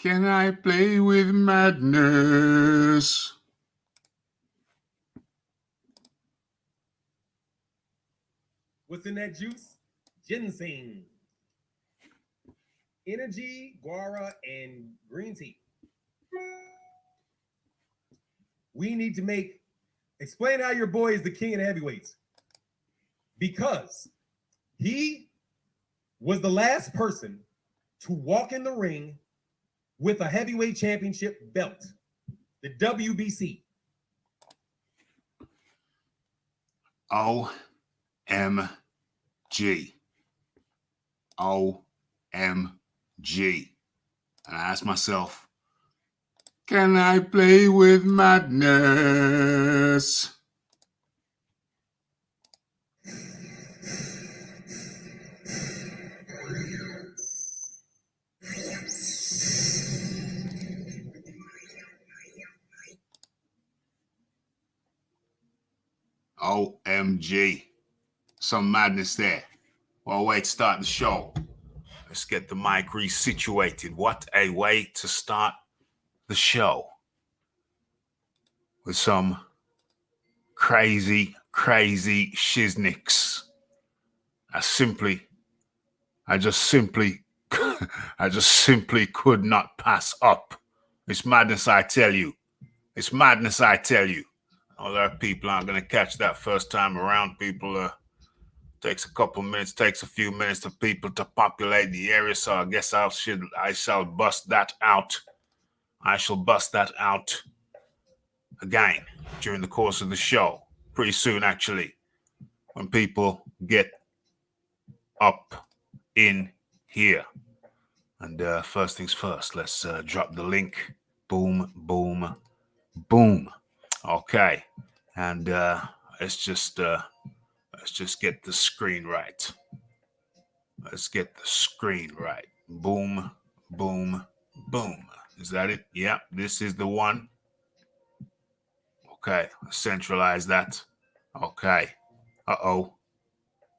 Can I play with madness? What's in that juice? Ginseng, energy, guara, and green tea. We need to explain how your boy is the king of the heavyweights. Because he was the last person to walk in the ring with a heavyweight championship belt, the WBC. OMG. OMG. And I asked myself, can I play with madness? OMG. Some madness there. Well, wait, start the show. Let's get the mic resituated. What a way to start the show. With some crazy shiznicks. I just simply could not pass up. It's madness, I tell you. It's madness, I tell you. A lot of people aren't going to catch that first time around. People takes a couple minutes, takes a few minutes for people to populate the area. So I guess I shall bust that out. I shall bust that out again during the course of the show. Pretty soon, actually, when people get up in here. And first things first, let's drop the link. Boom, boom, boom. Okay, and let's just get the screen right. Let's get the screen right. Boom, boom, boom. Is that it? Yeah, this is the one. Okay, centralize that. Okay. Uh-oh.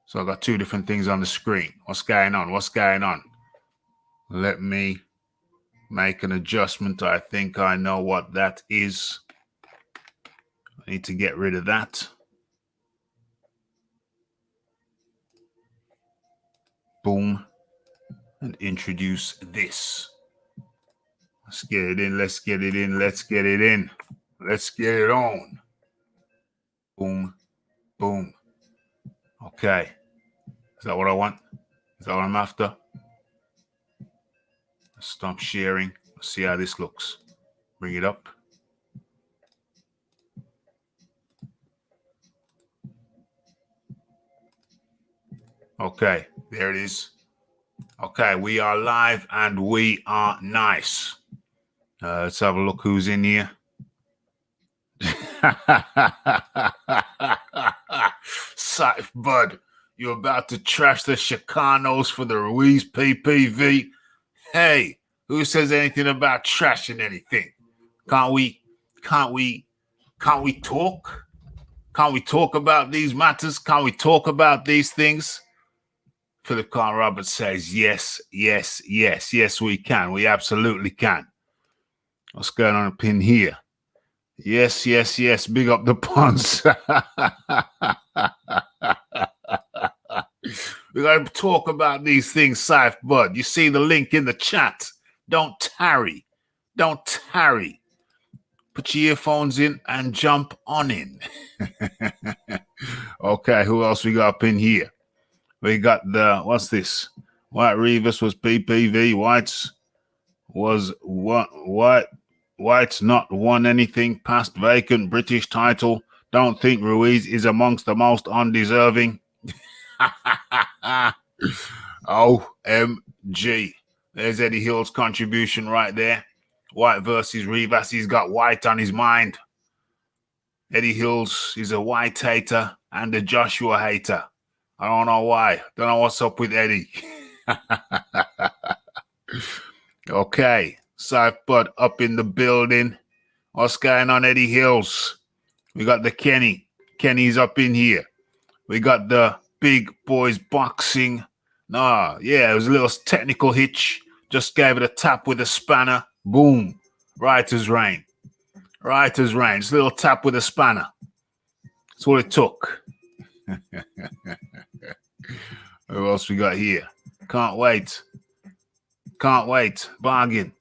So I got two different things on the screen. What's going on? What's going on? Let me make an adjustment. I think I know what that is. I need to get rid of that. Boom. And introduce this. Let's get it in. Let's get it in. Let's get it in. Let's get it on. Boom. Boom. Okay. Is that what I want? Is that what I'm after? Let's stop sharing. Let's see how this looks. Bring it up. Okay, there it is. Okay, we are live and we are nice. Let's have a look who's in here. Safe Bud, you're about to trash the Chicanos for the Ruiz PPV. Hey, who says anything about trashing anything? Can't we talk? Can't we talk about these matters? Can't we talk about these things? Philip Carl Roberts says, yes, we can. We absolutely can. What's going on up in here? Yes. Big up the puns. We got to talk about these things, Saif Bud. You see the link in the chat. Don't tarry. Put your earphones in and jump on in. Okay, who else we got up in here? We got what's this? White Revis was PPV. White's was what? White's not won anything past vacant British title. Don't think Ruiz is amongst the most undeserving. OMG. There's Eddie Hill's contribution right there. White versus Rivas. He's got White on his mind. Eddie Hills is a White hater and a Joshua hater. I don't know why. Don't know what's up with Eddie. Okay. Saif Bud up in the building. What's going on, Eddie Hills? We got the Kenny. Kenny's up in here. We got the Big Boys Boxing. It was a little technical hitch. Just gave it a tap with a spanner. Boom. Writer's reign. Writer's reign. Just a little tap with a spanner. That's all it took. Who else we got here? Can't wait. Can't wait. Bargain.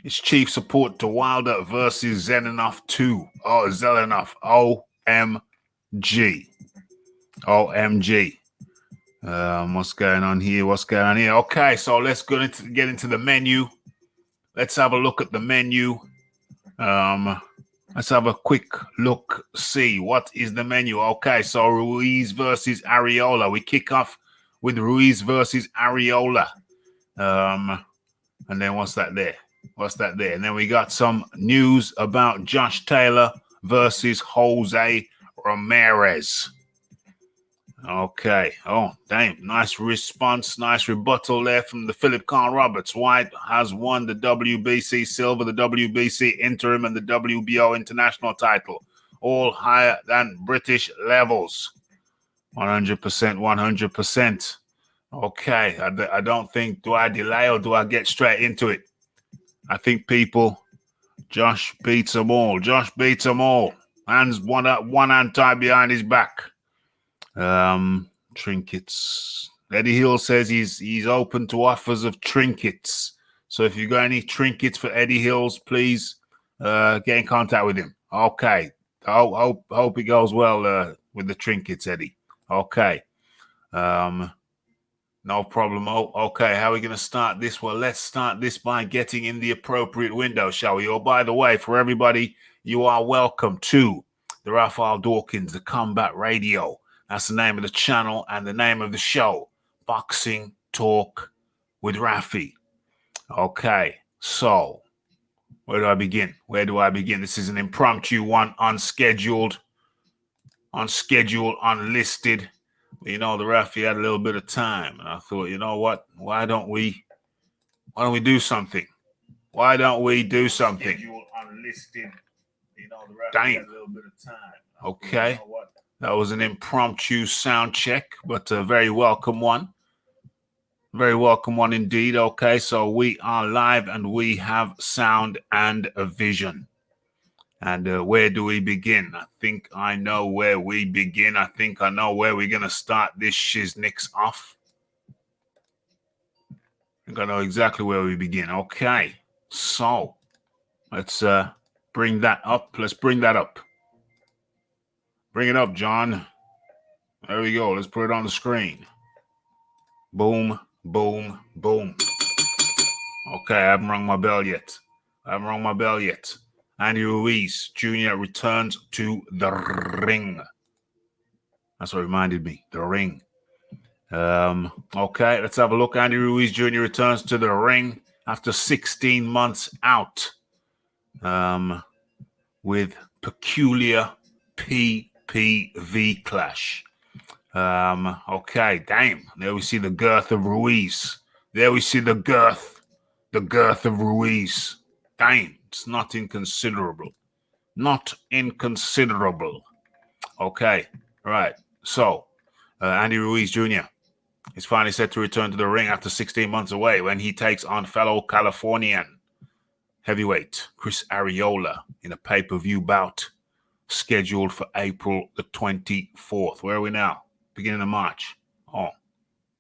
It's chief support to Wilder versus Zelenoff 2. Oh, Zelenoff. OMG. OMG. What's going on here? What's going on here? Okay, so let's get into the menu. Let's have a look at the menu. Let's have a quick look. See what is the menu. Okay, so Ruiz versus Arreola. We kick off with Ruiz versus Arreola. And then what's that there? What's that there? And then we got some news about Josh Taylor versus Jose Ramirez. Okay. Oh, damn. Nice response. Nice rebuttal there from the Philip Khan Roberts. White has won the WBC Silver, the WBC Interim, and the WBO International title. All higher than British levels. 100%, 100%. Okay. I don't think, do I delay or do I get straight into it? I think people, Josh beats them all. Josh beats them all. Hands, one hand tied behind his back. Trinkets. Eddie Hill says he's open to offers of trinkets. So if you got any trinkets for Eddie Hills, please get in contact with him. Okay. Hope it goes well with the trinkets, Eddie. Okay. No problem. Oh, okay. How are we going to start this? Well, let's start this by getting in the appropriate window, shall we? Oh, by the way, for everybody, you are welcome to the Raphael Dawkins, the Combat Radio. That's the name of the channel and the name of the show, Boxing Talk with Rafi. Okay, so where do I begin? Where do I begin? This is an impromptu one, unscheduled, unlisted. You know, the Rafi had a little bit of time, and I thought, you know what? Why don't we do something? Why don't we do something? Unscheduled, unlisted. You know, the Rafi had a little bit of time. Okay. You know what? That was an impromptu sound check, but a very welcome one. Very welcome one indeed. Okay, so we are live and we have sound and a vision. And where do we begin? I think I know where we begin. I think I know where we're going to start this shiznix off. I think I know exactly where we begin. Okay, so let's bring that up. Let's bring that up. Bring it up, John. There we go. Let's put it on the screen. Boom, boom, boom. Okay, I haven't rung my bell yet. Andy Ruiz Jr. returns to the ring. That's what reminded me. The ring. Okay, let's have a look. Andy Ruiz Jr. returns to the ring after 16 months out with peculiar PPV clash. Okay, damn. There we see the girth of Ruiz. There we see the girth of Ruiz. Damn, it's not inconsiderable. Not inconsiderable. Okay, right. So, Andy Ruiz Jr. is finally set to return to the ring after 16 months away when he takes on fellow Californian heavyweight Chris Arreola in a pay-per-view bout scheduled for April the 24th. Where are we now? Beginning of March. Oh,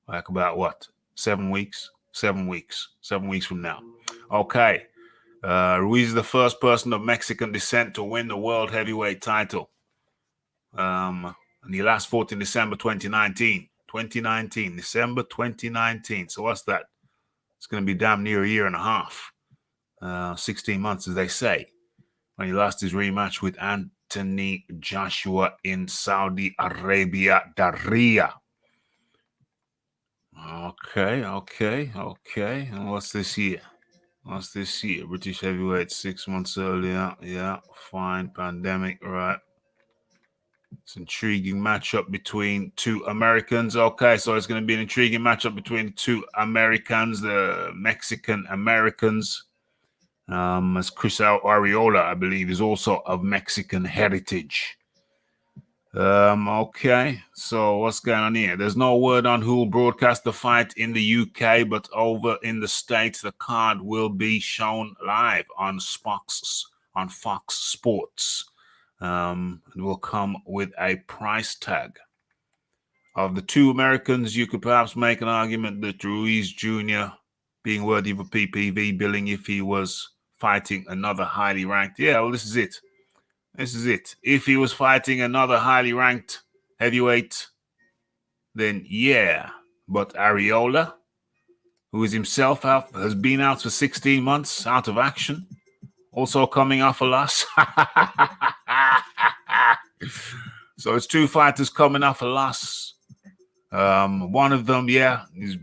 like about what? 7 weeks? 7 weeks. 7 weeks from now. Okay. Ruiz is the first person of Mexican descent to win the world heavyweight title. And he last fought in December 2019. December 2019. So what's that? It's going to be damn near a year and a half. 16 months, as they say. When he lost his rematch with Anthony Joshua in Saudi Arabia, Dariyah. Okay. And what's this here? British heavyweight 6 months earlier. Yeah, fine. Pandemic, right. It's an intriguing matchup between two Americans. Okay, so it's going to be an intriguing matchup between two Americans, the Mexican Americans. As Chris Arreola, I believe, is also of Mexican heritage. Okay, so what's going on here? There's no word on who will broadcast the fight in the UK, but over in the States, the card will be shown live on Fox Sports. And will come with a price tag. Of the two Americans, you could perhaps make an argument that Ruiz Jr. being worthy of a PPV billing if he was fighting another highly ranked. Yeah, well, this is it. This is it. If he was fighting another highly ranked heavyweight, then yeah. But Arreola, who is himself out, has been out for 16 months, out of action, also coming off a loss. So it's two fighters coming off a loss. One of them, yeah, he's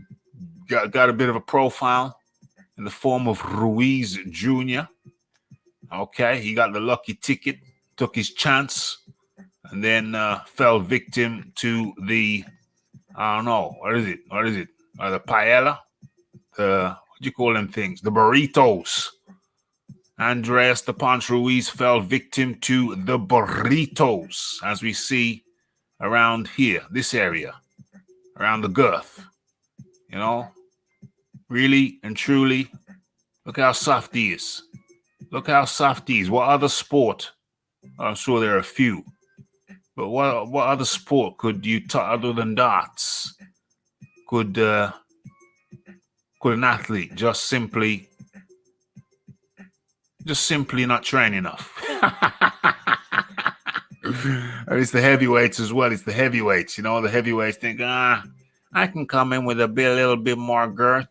got a bit of a profile in the form of Ruiz Jr. Okay, he got the lucky ticket, took his chance, and then fell victim to the, I don't know, what is it? The paella? What do you call them things? The burritos. Andreas the Punch Ruiz fell victim to the burritos, as we see around here, this area, around the girth. You know, really and truly, look how soft he is. Look how soft he is. What other sport? I'm sure there are a few. But what other sport could you, other than darts, could an athlete just simply not train enough? Or it's the heavyweights as well. It's the heavyweights. You know, the heavyweights think, I can come in with a little bit more girth.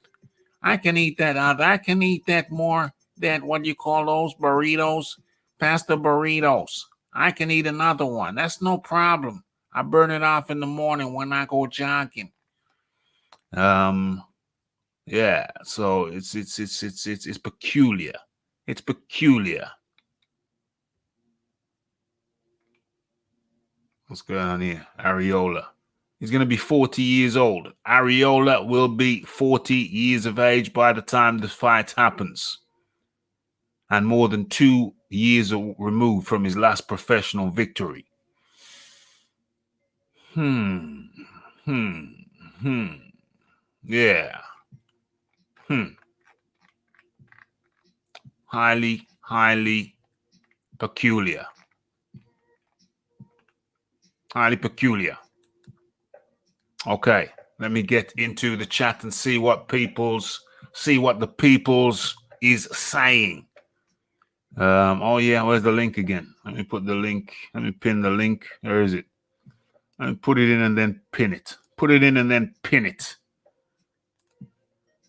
I can eat that I can eat that more, that, what do you call those, burritos? Pass the burritos. I can eat another one. That's no problem. I burn it off in the morning when I go jogging. Yeah, so it's peculiar. It's peculiar. What's going on here? Arreola. He's going to be 40 years old. Arreola will be 40 years of age by the time the fight happens, and more than 2 years removed from his last professional victory. Yeah. Highly peculiar. Highly peculiar. Okay, let me get into the chat and see what the people's is saying. Oh yeah, where's the link again? Let me put the link. Let me pin the link. Where is it? Let me put it in and then pin it. Put it in and then pin it.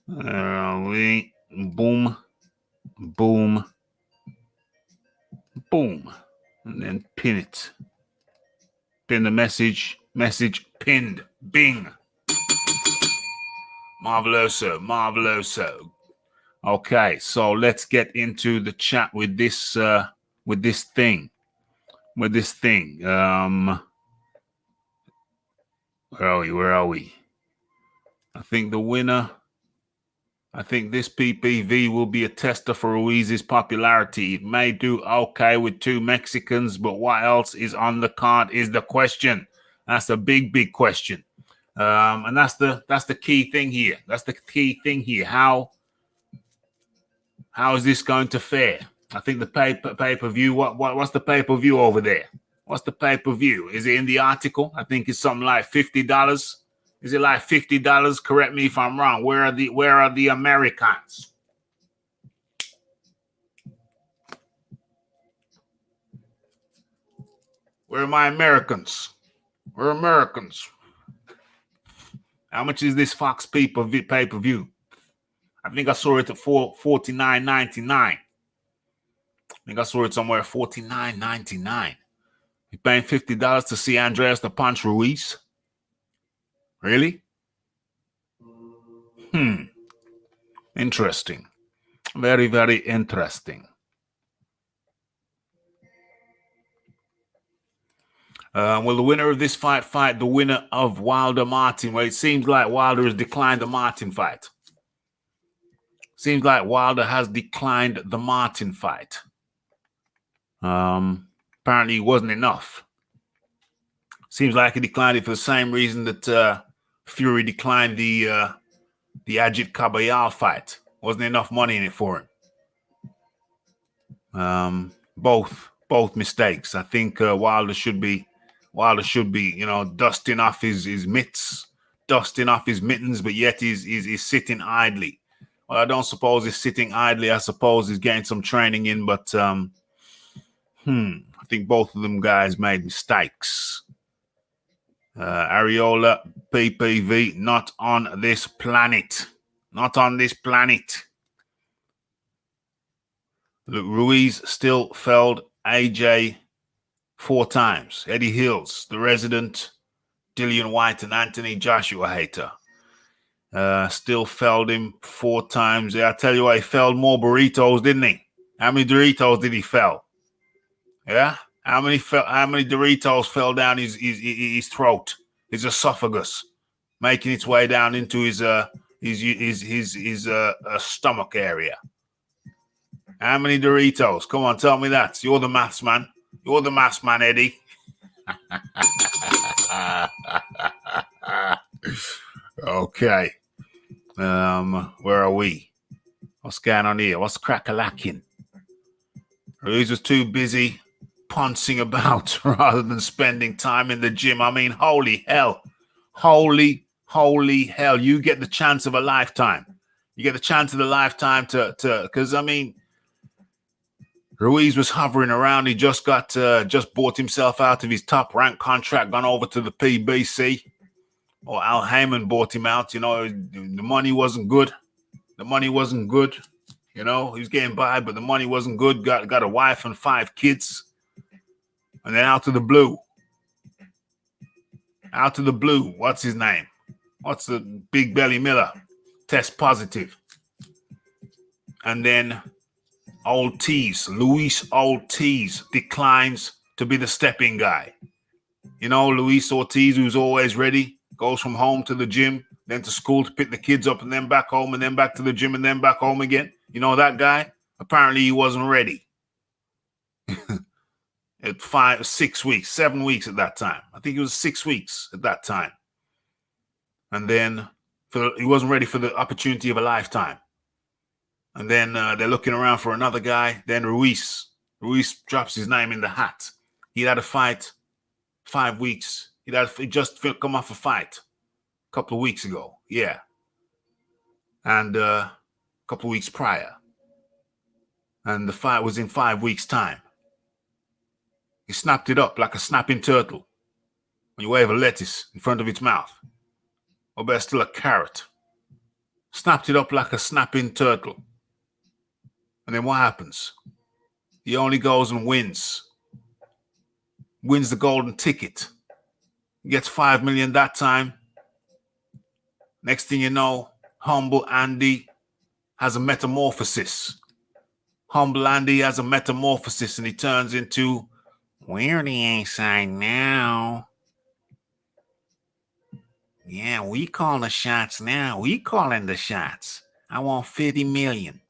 Boom, boom, boom, and then pin it. Pin the message. Message pinned. Bing. Marveloso. Marveloso. Okay, so let's get into the chat with this thing. Where are we? I think the winner. I think this PPV will be a tester for Ruiz's popularity. It may do okay with two Mexicans, but what else is on the card is the question. That's a big question. And that's the key thing here. That's the key thing here. How is this going to fare? I think the pay-per-view, what's the pay-per-view over there? What's the pay-per-view? Is it in the article? I think it's something like $50. Is it like $50? Correct me if I'm wrong. Where are the Americans? Where are my Americans? We're Americans. How much is this Fox pay-per-view? I think I saw it at $49.99. I think I saw it somewhere at $49.99. You're paying $50 to see Andreas the Punch Ruiz? Really? Interesting. Very, very interesting. Will the winner of this fight the winner of Wilder Martin? Well, it seems like Wilder has declined the Martin fight. Seems like Wilder has declined the Martin fight. Apparently it wasn't enough. Seems like he declined it for the same reason that Fury declined the Ajit Kabayal fight. Wasn't enough money in it for him. Both mistakes. I think Wilder should be, dusting off his mitts, dusting off his mittens, but yet he's sitting idly. Well, I don't suppose he's sitting idly. I suppose he's getting some training in, but I think both of them guys made mistakes. Arreola PPV, not on this planet. Not on this planet. Look, Ruiz still felled AJ 4 times. Eddie Hills, the resident, Dillian White, and Anthony Joshua hater. Still felled him 4 times. Yeah, I tell you what, he felled more burritos, didn't he? How many Doritos did he fell? Yeah? How many Doritos fell down his throat, his esophagus, making its way down into his stomach area? How many Doritos? Come on, tell me that. You're the maths man. You're the maths man, Eddie. Okay. Where are we? What's going on here? What's crack-a-lacking? Ruiz was too busy pouncing about rather than spending time in the gym. I mean, holy hell. Holy hell. You get the chance of a lifetime. You get the chance of a lifetime to because, I mean, Ruiz was hovering around. He just bought himself out of his top rank contract, gone over to the PBC. Or Al Heyman bought him out. The money wasn't good. The money wasn't good. He was getting by, but the money wasn't good. Got a wife and 5 kids. And then out of the blue. What's his name? What's the Big Belly Miller? Test positive. And then Luis Ortiz declines to be the stepping guy. Luis Ortiz, who's always ready, goes from home to the gym, then to school to pick the kids up, and then back home, and then back to the gym, and then back home again. That guy? Apparently he wasn't ready. At 6 weeks, 7 weeks at that time. I think it was 6 weeks at that time. And then he wasn't ready for the opportunity of a lifetime. And then they're looking around for another guy. Then Ruiz drops his name in the hat. He had a fight 5 weeks. He just come off a fight a couple of weeks ago. Yeah. And a couple of weeks prior. And the fight was in 5 weeks' time. He snapped it up like a snapping turtle when you wave a lettuce in front of its mouth. Or better still, a carrot. Snapped it up like a snapping turtle. And then what happens? He only goes and wins. Wins the golden ticket. He gets $5 million that time. Next thing you know, Humble Andy has a metamorphosis. Humble Andy has a metamorphosis and he turns into, we're the A-side now. Yeah, we call the shots now. We calling the shots. I want 50 million.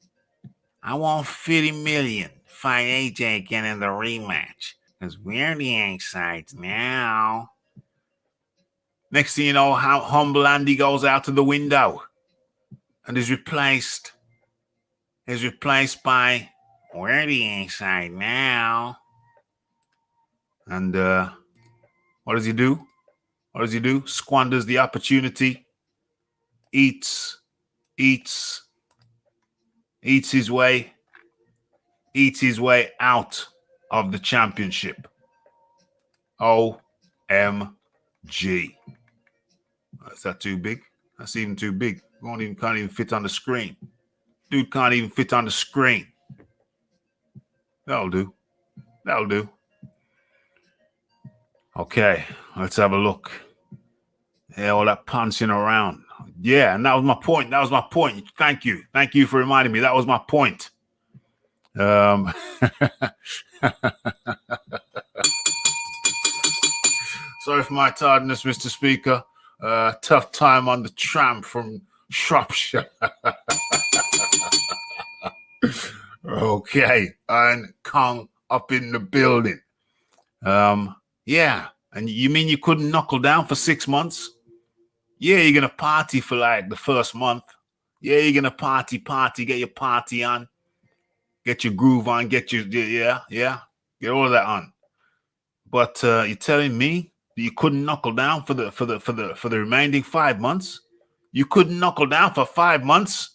I want 50 million. Fight AJ again in the rematch. Because we're the A-sides now. Next thing you know, how Humble Andy goes out of the window and is replaced by, we're the A-side now. And what does he do? Squanders the opportunity. Eats his way out of the championship. OMG. Is that too big? That's even too big. Can't even fit on the screen. Dude can't even fit on the screen. That'll do. Okay, let's have a look. Yeah, all that punching around. Yeah, and that was my point. Thank you for reminding me. That was my point. Sorry for my tardiness, Mr. Speaker. Tough time on the tram from Shropshire. Okay, and Kong up in the building. Yeah, And you mean you couldn't knuckle down for 6 months? Yeah, you're gonna party for like the first month. Yeah, you're gonna party, get your party on, get your groove on, get all of that on. But you're telling me you couldn't knuckle down for the remaining 5 months? You couldn't knuckle down for 5 months?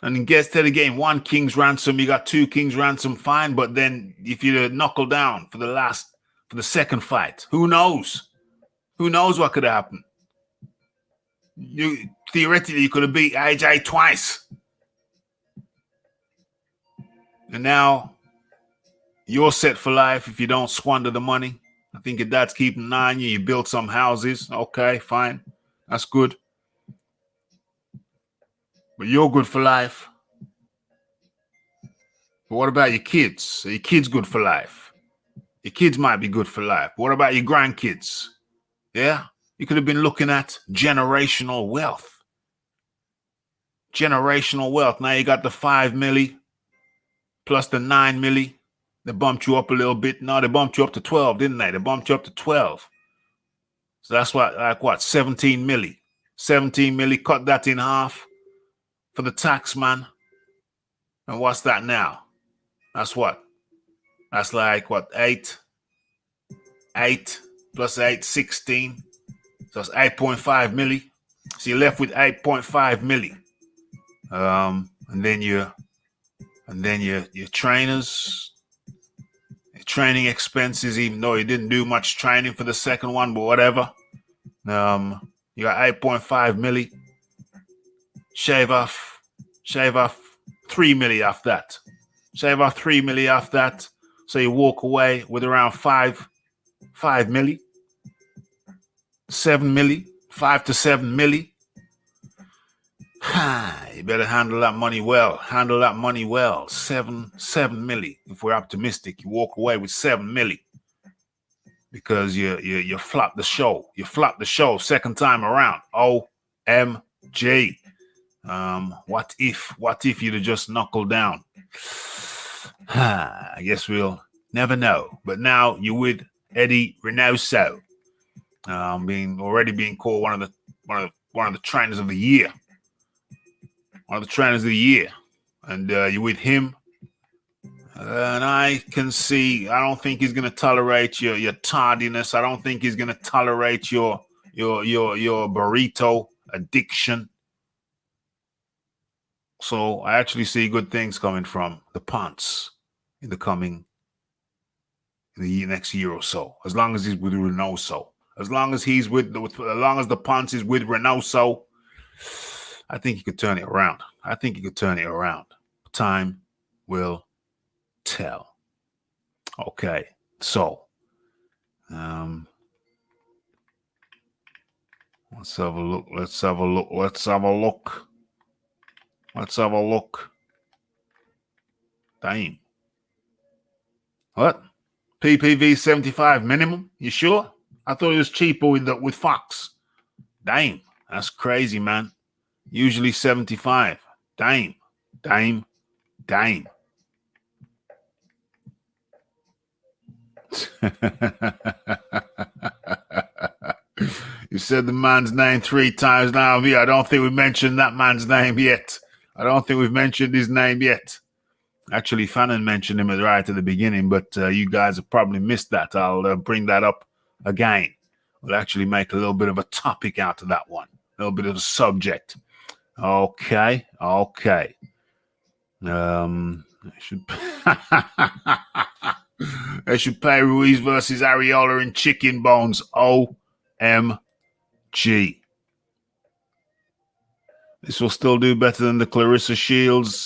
And instead of getting 1 king's ransom, you got 2 king's ransom, fine. But then if you knuckle down for the second fight, who knows? Who knows what could happen? Theoretically, you could have beat AJ twice. And now you're set for life if you don't squander the money. I think your dad's keeping an eye on you. You built some houses. Okay, fine. That's good. But you're good for life. But what about your kids? Are your kids good for life? Your kids might be good for life. What about your grandkids? Yeah? You could have been looking at generational wealth. Generational wealth. Now you got the 5 milli plus the 9 milli. They bumped you up a little bit. No, they bumped you up to 12, didn't they? They bumped you up to 12. So that's what, 17 milli. 17 milli, cut that in half for the tax man. And what's that now? That's what? That's like what, 8 plus 8, 16. So it's 8.5 milli. So you're left with 8.5 milli. And then your trainers, your training expenses, even though you didn't do much training for the second one, but whatever. You got 8.5 milli. Shave off 3 milli off that. Shave off 3 milli off that. So you walk away with around 5 milli. 7 milli. 5 to 7 milli. You better handle that money well. Handle that money well. 7 milli. If we're optimistic, you walk away with 7 milli. Because you flopped the show. You flopped the show second time around. OMG. What if you'd have just knuckled down? I guess we'll never know. But now you're with Eddie Reynoso, being called one of the trainers of the year. One of the trainers of the year. And you're with him. And I can see, I don't think he's going to tolerate your tardiness. I don't think he's going to tolerate your burrito addiction. So I actually see good things coming from the Ponce in the next year or so. As long as he's with Reynoso. As long as the Ponce is with Reynoso, I think he could turn it around. Time will tell. Okay, so let's have a look. Damn. What? PPV 75 minimum? You sure? I thought it was cheaper with Fox. Damn, that's crazy, man. Usually 75. Damn. You said the man's name 3 times now. I don't think we mentioned that man's name yet. I don't think we've mentioned his name yet. Actually, Fannin mentioned him right at the beginning, but you guys have probably missed that. I'll bring that up again. We'll actually make a little bit of a topic out of that one. A little bit of a subject. Okay. They should pay Ruiz versus Arreola in chicken bones. OMG. This will still do better than the Clarissa Shields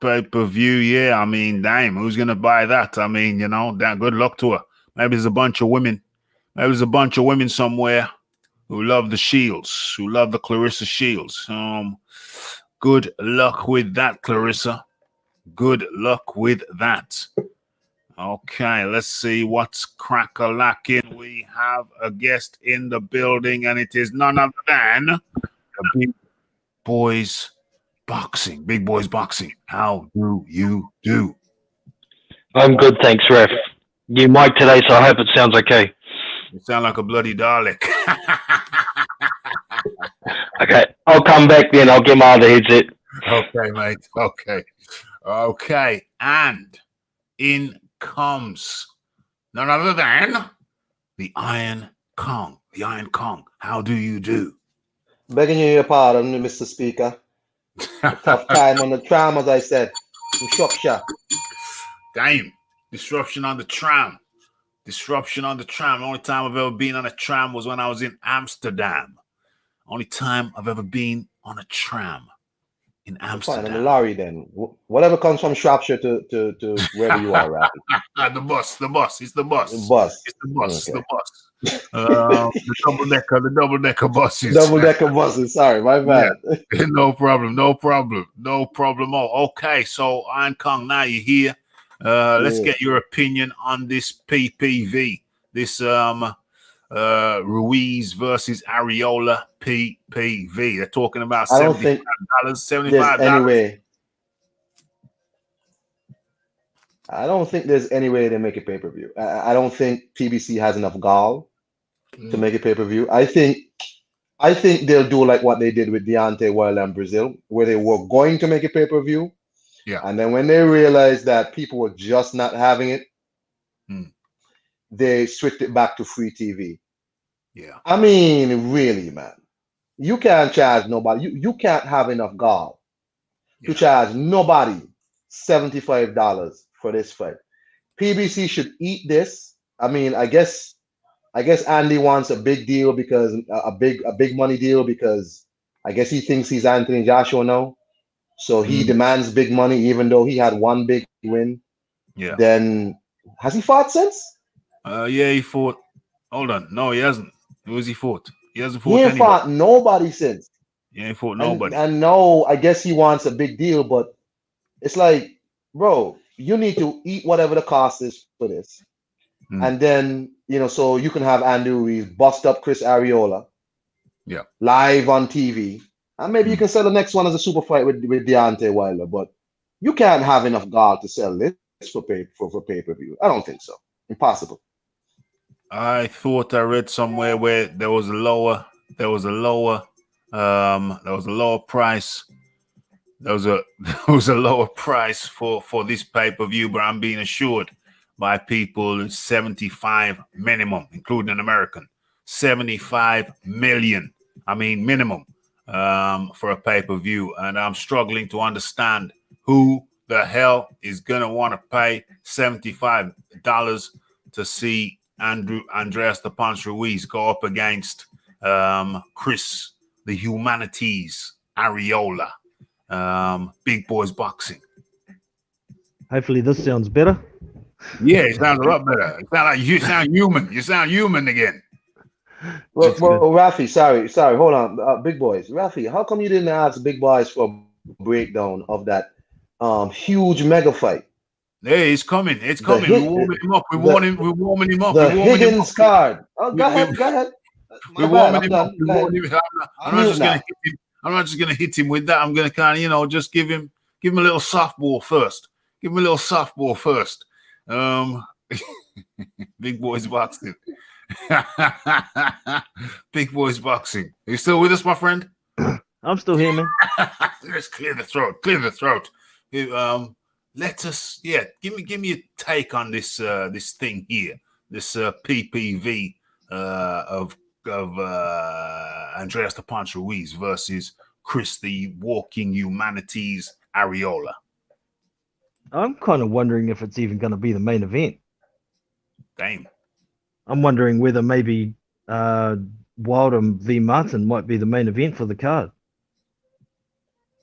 pay-per-view. Yeah, I mean, damn, who's going to buy that? I mean, damn, good luck to her. Maybe there's a bunch of women. Somewhere who love the Shields, who love the Clarissa Shields. Good luck with that, Clarissa. Good luck with that. Okay, let's see what's crack-a-lacking. We have a guest in the building, and it is none other than the Big Boys Boxing. Big Boys Boxing. How do you do? I'm good, thanks, Ref. new mic today, so I hope it sounds okay. You sound like a bloody Dalek. Okay, I'll come back then. I'll get my other headset. Okay, mate. Okay. And in comes none other than the Iron Kong. The Iron Kong. How do you do? Begging you your pardon, Mr. Speaker. A tough time on the tram, as I said. From Shropshire. Damn. Disruption on the tram. Disruption on the tram. The only time I've ever been on a tram was when I was in Amsterdam. Only time I've ever been on a tram in Amsterdam. Fine, I'm a lorry then. Whatever comes from Shropshire to wherever you are, Rafi. The bus. It's the bus. The bus. It's the bus. Okay. It's the bus. The double-decker buses. Double-decker buses. Sorry, my bad. Yeah. No problem. Oh, okay, so Iron Kong, now you're here. Let's get your opinion on this PPV. This Ruiz versus Arreola PPV. They're talking about $75. $75. I don't think there's any way they make a pay-per-view. I don't think PBC has enough gall to make a pay-per-view. I think they'll do like what they did with Deontay Wilder and Brazil, where they were going to make a pay-per-view. Yeah. And then when they realized that people were just not having it, they switched it back to free TV. Yeah. I mean, really, man. You can't charge nobody. You can't have enough gall to charge nobody $75 for this fight. PBC should eat this. I mean, I guess Andy wants a big deal because a big money deal because I guess he thinks he's Anthony Joshua now. So he demands big money even though he had one big win. Yeah. Then has he fought since? Yeah, he fought. Hold on. No, he hasn't. Who has he fought? He hasn't fought He ain't anybody. fought nobody since. He ain't fought nobody. And no, I guess he wants a big deal, but it's like, bro, you need to eat whatever the cost is for this. And then, so you can have Andy Ruiz bust up Chris Arreola live on TV. And maybe you can sell the next one as a super fight with Deontay Wilder, but you can't have enough gall to sell this for pay-per-view. I don't think so. Impossible. I thought I read somewhere where there was a lower price. There was a lower price for this pay-per-view, but I'm being assured by people 75 minimum, including an American. 75 million. I mean minimum for a pay-per-view. And I'm struggling to understand who the hell is gonna want to pay $75 to see Andreas the Punch Ruiz go up against Chris the Humanities Arreola. Big Boys Boxing. Hopefully this sounds better. Yeah, it sounds a lot better. It sounds like you sound human. You sound human again. Well, Rafi, sorry, hold on, Big Boys. Rafi, how come you didn't ask Big Boys for a breakdown of that huge mega fight? Hey, it's coming. It's coming. We're warming him up. We're warming him up. The Higgins card. Oh, go ahead. We're warming him up. I'm not just gonna hit him with that. I'm gonna kind of, just give him a little softball first. Big Boys Boxing. Big Boys Boxing. Are you still with us, my friend? I'm still here, man. Let's clear the throat. Let us, give me a take on this this thing here, this PPV of Andreas the Punch Ruiz versus Chris the Walking Humanities Arreola. I'm kind of wondering if it's even going to be the main event. Damn. I'm wondering whether maybe Wilder v. Martin might be the main event for the card.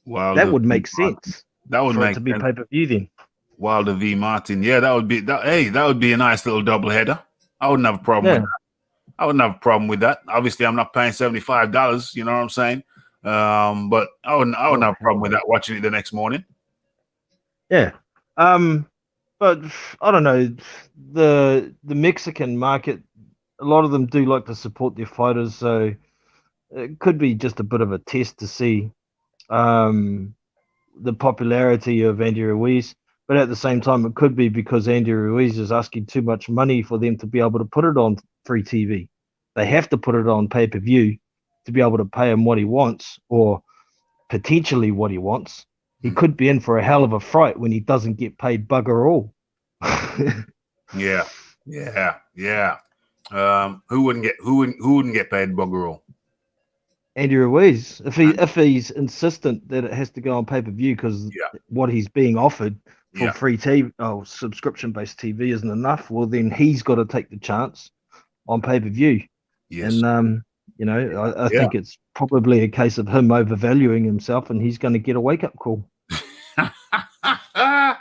Wilder that would make sense. That would make it to be pay-per-view then. Wilder v. Martin. Yeah, that would be that would be a nice little doubleheader. I wouldn't have a problem with that. I wouldn't have a problem with that. Obviously, I'm not paying $75, you know what I'm saying? But I wouldn't have a problem with that, watching it the next morning. Yeah. But I don't know. The Mexican market, a lot of them do like to support their fighters, so it could be just a bit of a test to see the popularity of Andy Ruiz. But at the same time, it could be because Andy Ruiz is asking too much money for them to be able to put it on free TV. They have to put it on pay-per-view to be able to pay him what he wants, or potentially what he wants. He could be in for a hell of a fright when he doesn't get paid bugger all. Yeah. Who wouldn't get paid bugger all? Andy Ruiz, if he's insistent that it has to go on pay-per-view because what he's being offered for free TV or subscription-based TV isn't enough, well then he's got to take the chance on pay-per-view. Yes. And I think it's probably a case of him overvaluing himself, and he's going to get a wake-up call. I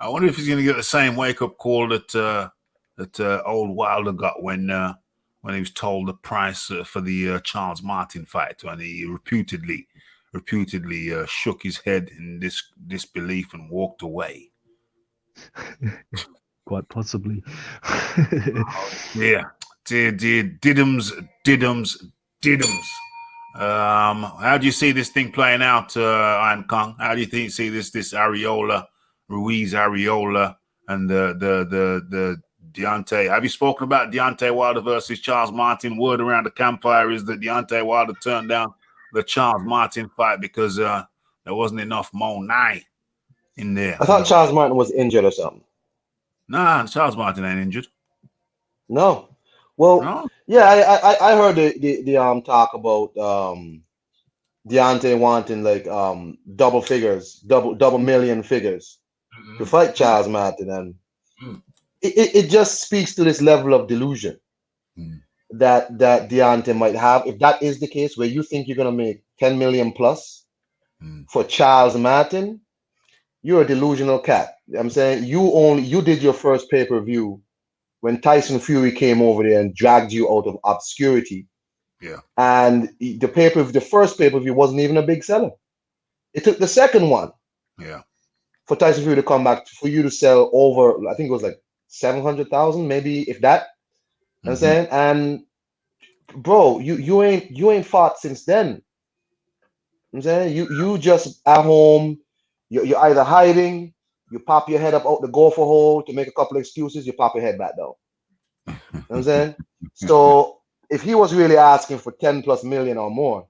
wonder if he's going to get the same wake-up call that old Wilder got when he was told the price for the Charles Martin fight, when he reputedly shook his head in disbelief and walked away. Quite possibly. Yeah. Diddums. How do you see this thing playing out, Iron Kong? How do you see this Arreola, Ruiz Arreola, and the Deontay? Have you spoken about Deontay Wilder versus Charles Martin? Word around the campfire is that Deontay Wilder turned down the Charles Martin fight because there wasn't enough Monai in there. I thought Charles Martin was injured or something. Nah, Charles Martin ain't injured. No. Well, No? yeah, I heard the talk about Deontay wanting like double figures, double million figures to fight Charles Martin, and it just speaks to this level of delusion that Deontay might have. If that is the case, where you think you're gonna make 10 million plus for Charles Martin, you're a delusional cat. I'm saying you did your first pay-per-view when Tyson Fury came over there and dragged you out of obscurity. Yeah. And the first pay-per-view wasn't even a big seller. It took the second one. Yeah. For Tyson Fury to come back, for you to sell over, I think it was like 700,000, maybe if that. You know what I'm saying? And bro, you ain't fought since then. You know what I'm saying? You just at home, you're either hiding, you pop your head up out the gopher hole to make a couple of excuses, you pop your head back down. You know what I'm saying? So if he was really asking for 10 plus million or more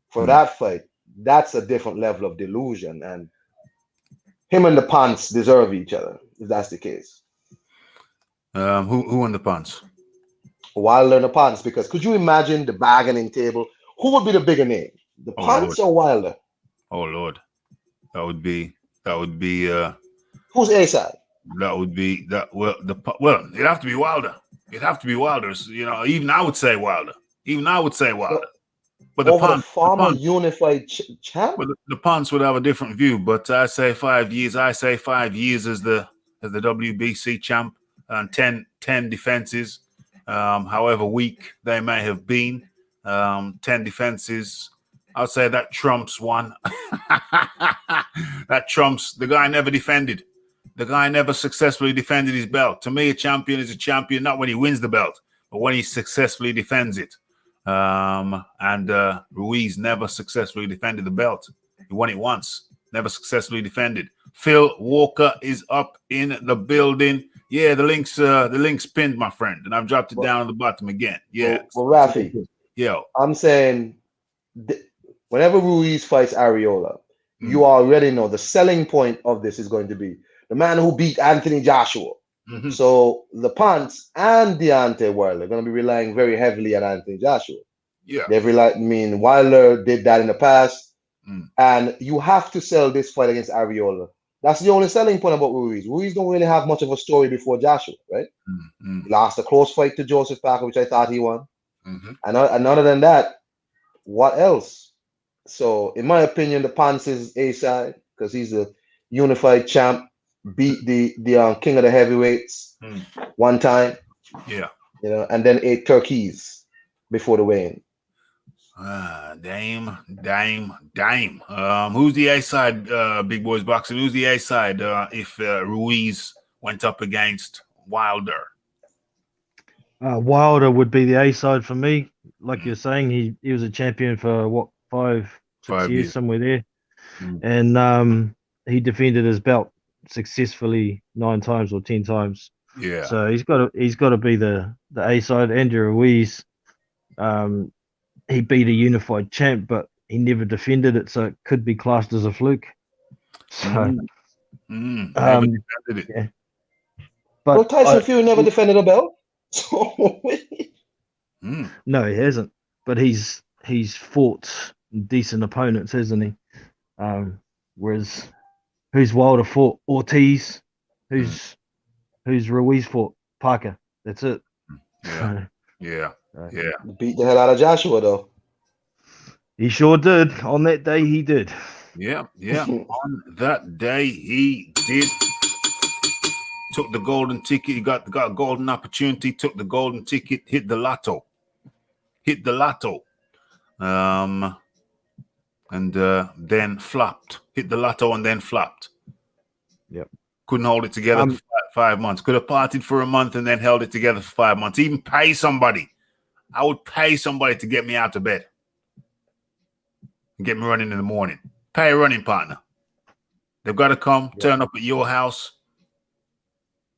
for that fight, that's a different level of delusion. And him and the Pants deserve each other, if that's the case. Who won the Pants? Wilder and the Pants, because could you imagine the bargaining table? Who would be the bigger name? The Pants or Wilder? Oh Lord. That would be who's A side? That would be it'd have to be Wilder. It'd have to be Wilder. You know, even I would say Wilder. But the former unified champ. But the Pants would have a different view. But I say 5 years. I say 5 years as the WBC champ and 10 defenses. However weak they may have been, 10 defenses. I'll say that trumps one. That trumps. The guy never defended. The guy never successfully defended his belt. To me, a champion is a champion, not when he wins the belt, but when he successfully defends it. And Ruiz never successfully defended the belt. He won it once, never successfully defended. Phil Walker is up in the building. Yeah, the link's pinned, my friend, and I've dropped it down on the bottom again. Yeah. Well, Rafi, I'm saying whenever Ruiz fights Arreola, you already know the selling point of this is going to be the man who beat Anthony Joshua. So the Pants and Deontay Wilder are going to be relying very heavily on Anthony Joshua. Yeah. They've relied, Wilder did that in the past. And you have to sell this fight against Arreola. That's the only selling point about Ruiz. Ruiz don't really have much of a story before Joshua, right? He lost a close fight to Joseph Parker, which I thought he won. And other than that, what else? So, in my opinion, the Pants is A side because he's a unified champ, beat the king of the heavyweights one time. Yeah. And then ate turkeys before the weigh-in. Dame. Who's the A side, Big Boys Boxing? Who's the A side if Ruiz went up against Wilder? Wilder would be the A side for me. Like you're saying, he was a champion for what, 5 years, somewhere there. And he defended his belt. successfully 9 times or 10 times. Yeah. So he's got to be the A side. Andrew Ruiz, he beat a unified champ, but he never defended it, so it could be classed as a fluke. So, Never defended it. yeah. Well, But Tyson Fury never defended a belt. So no, he hasn't. But he's fought decent opponents, hasn't he? Whereas who's Wilder fought? Ortiz. Who's Ruiz fought? Parker. That's it. Yeah. Yeah. Yeah. beat the hell out of Joshua though. He sure did. On that day, he did. Yeah. Yeah. On that day, he did. Took the golden ticket. He got a golden opportunity. Took the golden ticket. Hit the lotto. And then flopped. Hit the lotto and then flopped. Yep. Couldn't hold it together for 5 months. Could have partied for a month and then held it together for 5 months. Even pay somebody. I would pay somebody to get me out of bed. And get me running in the morning. Pay a running partner. They've got to come, turn up at your house,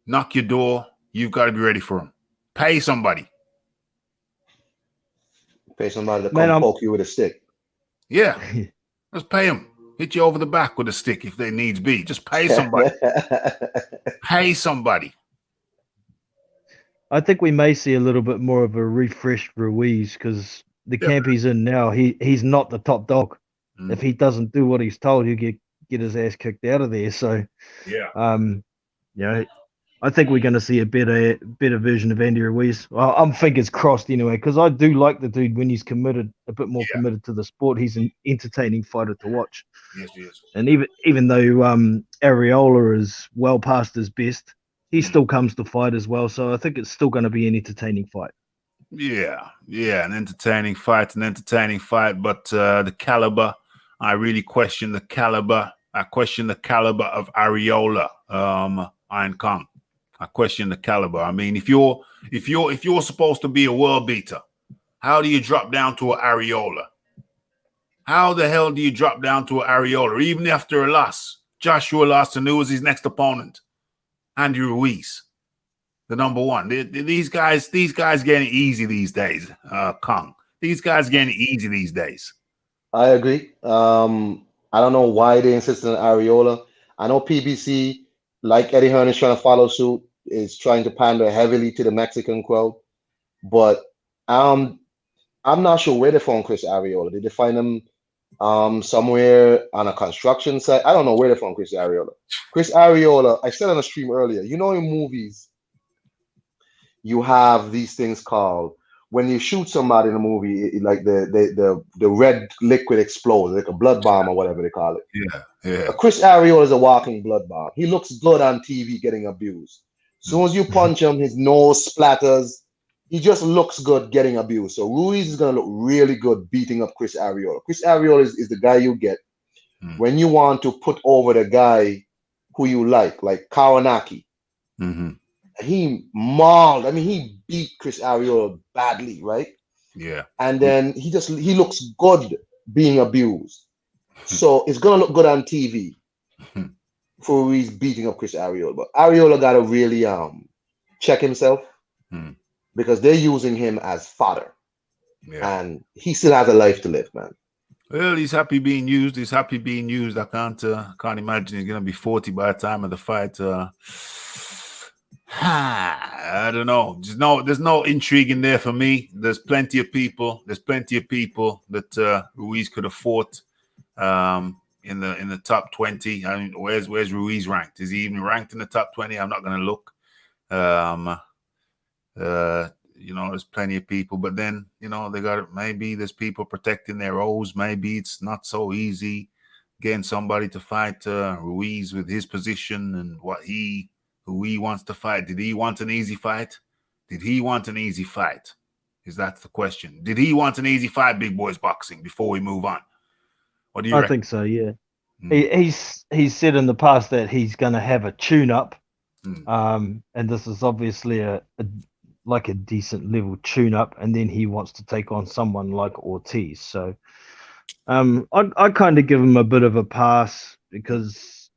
knock your door. You've got to be ready for them. Pay somebody. Pay somebody to come poke you with a stick. Yeah. Just pay them. Hit you over the back with a stick if they needs be. Just pay somebody. Pay somebody. I think we may see a little bit more of a refreshed Ruiz because the camp he's in now, he's not the top dog. If he doesn't do what he's told, he'll get his ass kicked out of there. So, I think we're going to see a better version of Andy Ruiz. Well, I'm fingers crossed anyway, because I do like the dude when he's committed, a bit more committed to the sport. He's an entertaining fighter to watch. Yes, he is. And even though Arreola is well past his best, he still comes to fight as well. So I think it's still going to be an entertaining fight. Yeah, an entertaining fight, but the caliber, I really question the caliber. I question the caliber of Arreola, Iron Kong. I question the caliber. I mean, if you're supposed to be a world beater, how do you drop down to an Arreola? How the hell do you drop down to an Arreola? Even after a loss, Joshua lost, and who was his next opponent? Andy Ruiz, the number one. These guys getting easy these days. Kong. These guys getting easy these days. I agree. I don't know why they insisted on Arreola. I know PBC, like Eddie Hearn, is trying to follow suit, is trying to pander heavily to the Mexican crowd. But I'm not sure where they found Chris Arreola. Did they find him somewhere on a construction site? I don't know where they found Chris Arreola. Chris Arreola, I said on a stream earlier, in movies, you have these things called, when you shoot somebody in a movie, like the red liquid explodes, like a blood bomb or whatever they call it. Yeah. Chris Arreola is a walking blood bomb. He looks good on TV getting abused. As soon as you punch him, his nose splatters. He just looks good getting abused. So Ruiz is going to look really good beating up Chris Arreola. Chris Arreola is the guy you get when you want to put over the guy who you like Kawanaki. He mauled. I mean, he beat Chris Arreola badly, right? Yeah. And then he looks good being abused. So it's gonna look good on TV for Ruiz beating up Chris Arreola. But Arreola gotta really check himself because they're using him as fodder. Yeah. And he still has a life to live, man. Well, he's happy being used. I can't imagine he's gonna be 40 by the time of the fight. I don't know. There's no intrigue in there for me. There's plenty of people that Ruiz could have fought in the top 20. I mean, where's Ruiz ranked? Is he even ranked in the top 20? I'm not going to look. There's plenty of people, but then maybe there's people protecting their O's. Maybe it's not so easy getting somebody to fight Ruiz with his position and who he wants to fight. Did he want an easy fight? Is that the question? Did he want an easy fight, Big Boys Boxing, before we move on? What do you reckon? I think so, yeah. He's said in the past that he's going to have a tune-up, and this is obviously a decent level tune-up, and then he wants to take on someone like Ortiz. So I kind of give him a bit of a pass because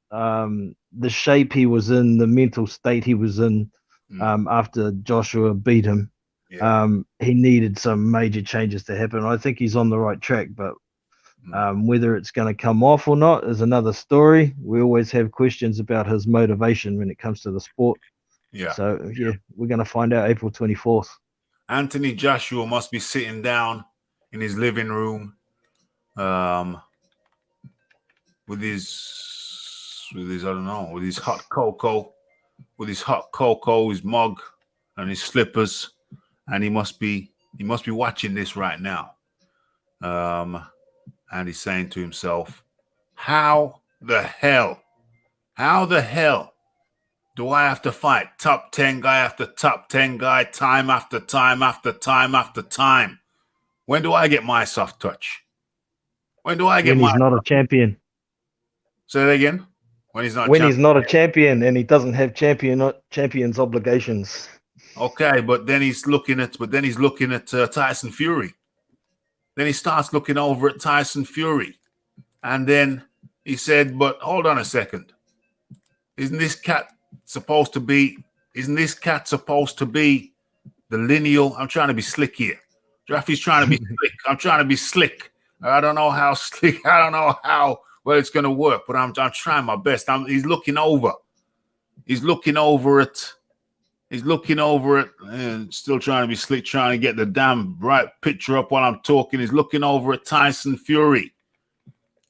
the shape he was in, the mental state he was in after Joshua beat him. Yeah. He needed some major changes to happen. I think he's on the right track, but whether it's going to come off or not is another story. We always have questions about his motivation when it comes to the sport. Yeah. So, yeah, we're going to find out April 24th. Anthony Joshua must be sitting down in his living room with his I don't know, with his hot cocoa, his mug and his slippers, and he must be watching this right now. And he's saying to himself, how the hell do I have to fight top 10 guy after top 10 guy, time after time after time after time? When do I get my soft touch? When do I get when he's not a champion? Say that again. When he's not he's not a champion and he doesn't have champions obligations. Okay, but then he's looking at Tyson Fury. Then he starts looking over at Tyson Fury, and then he said, "But hold on a second. Isn't this cat supposed to be the lineal?" I'm trying to be slick here. Jaffy's trying to be slick. I'm trying to be slick. I don't know how slick. I don't know how well it's going to work, but I'm trying my best. He's looking over it. He's looking over it and still trying to be slick, trying to get the damn right picture up while I'm talking. He's looking over at Tyson Fury,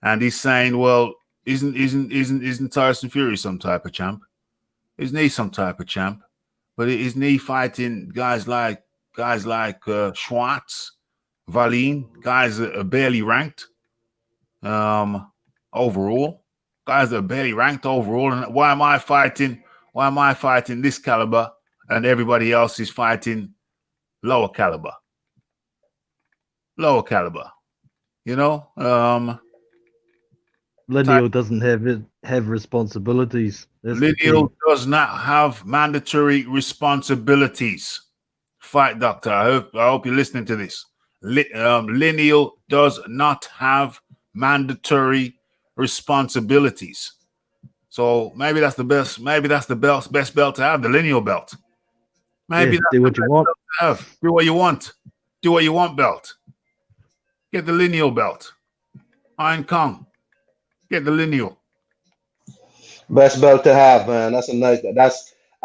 and he's saying, "Well, isn't Tyson Fury some type of champ? Isn't he some type of champ? But isn't he fighting guys like Schwartz, Valine, guys that are barely ranked overall, guys that are barely ranked overall? And why am I fighting this caliber?" And everybody else is fighting lower caliber. You know? Lineal doesn't have responsibilities. Lineal does not have mandatory responsibilities. Fight Doctor, I hope you're listening to this. Lineal does not have mandatory responsibilities. So maybe that's the best. Maybe that's the best belt to have, the lineal belt. Maybe do what you want. Do what you want. Do what you want belt. Get the lineal belt. Iron Kong. Get the lineal. Best belt to have, man. I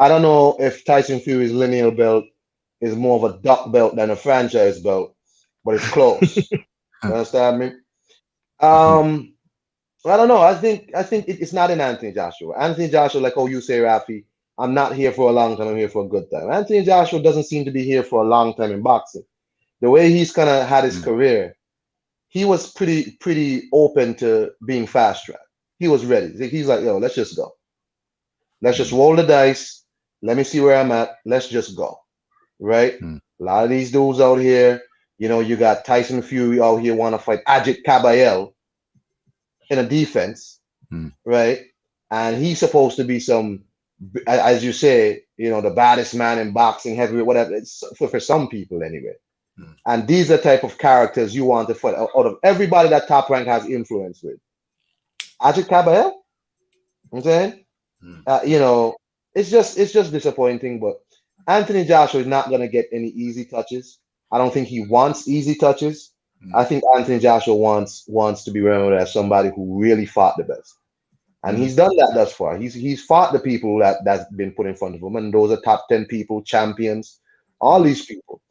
don't know if Tyson Fury's lineal belt is more of a duck belt than a franchise belt, but it's close. You understand me? I don't know. I think it's not in Anthony Joshua. Anthony Joshua, like how you say, Rafi, I'm not here for a long time. I'm here for a good time. Anthony Joshua doesn't seem to be here for a long time in boxing. The way he's kind of had his career, he was pretty open to being fast tracked. He was ready. He's like, yo, let's just go. Let's just roll the dice. Let me see where I'm at. Let's just go. Right? A lot of these dudes out here, you know, you got Tyson Fury out here want to fight Ajit Kabayel in a defense, right? And he's supposed to be some, as you say, you know, the baddest man in boxing, heavyweight, whatever. It's for some people anyway. And these are the type of characters you want to fight out of everybody that Top Rank has influence with. Ajit Kabayel, I'm saying, you know, it's just disappointing. But Anthony Joshua is not going to get any easy touches. I don't think he wants easy touches. I think Anthony Joshua wants to be remembered as somebody who really fought the best, and he's done that thus far. He's fought the people that's been put in front of him, and those are top 10 people, champions, all these people.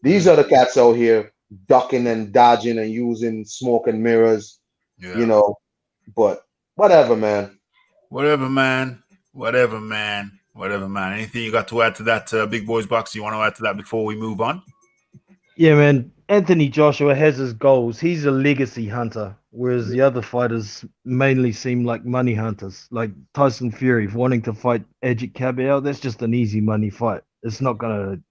These are the cats out here ducking and dodging and using smoke and mirrors, you know. But whatever, man. Anything you got to add to that, Big Boys Box? You want to add to that before we move on? Yeah, man. Anthony Joshua has his goals. He's a legacy hunter, whereas the other fighters mainly seem like money hunters. Like Tyson Fury wanting to fight Ajit Kabayel, that's just an easy money fight. It's not going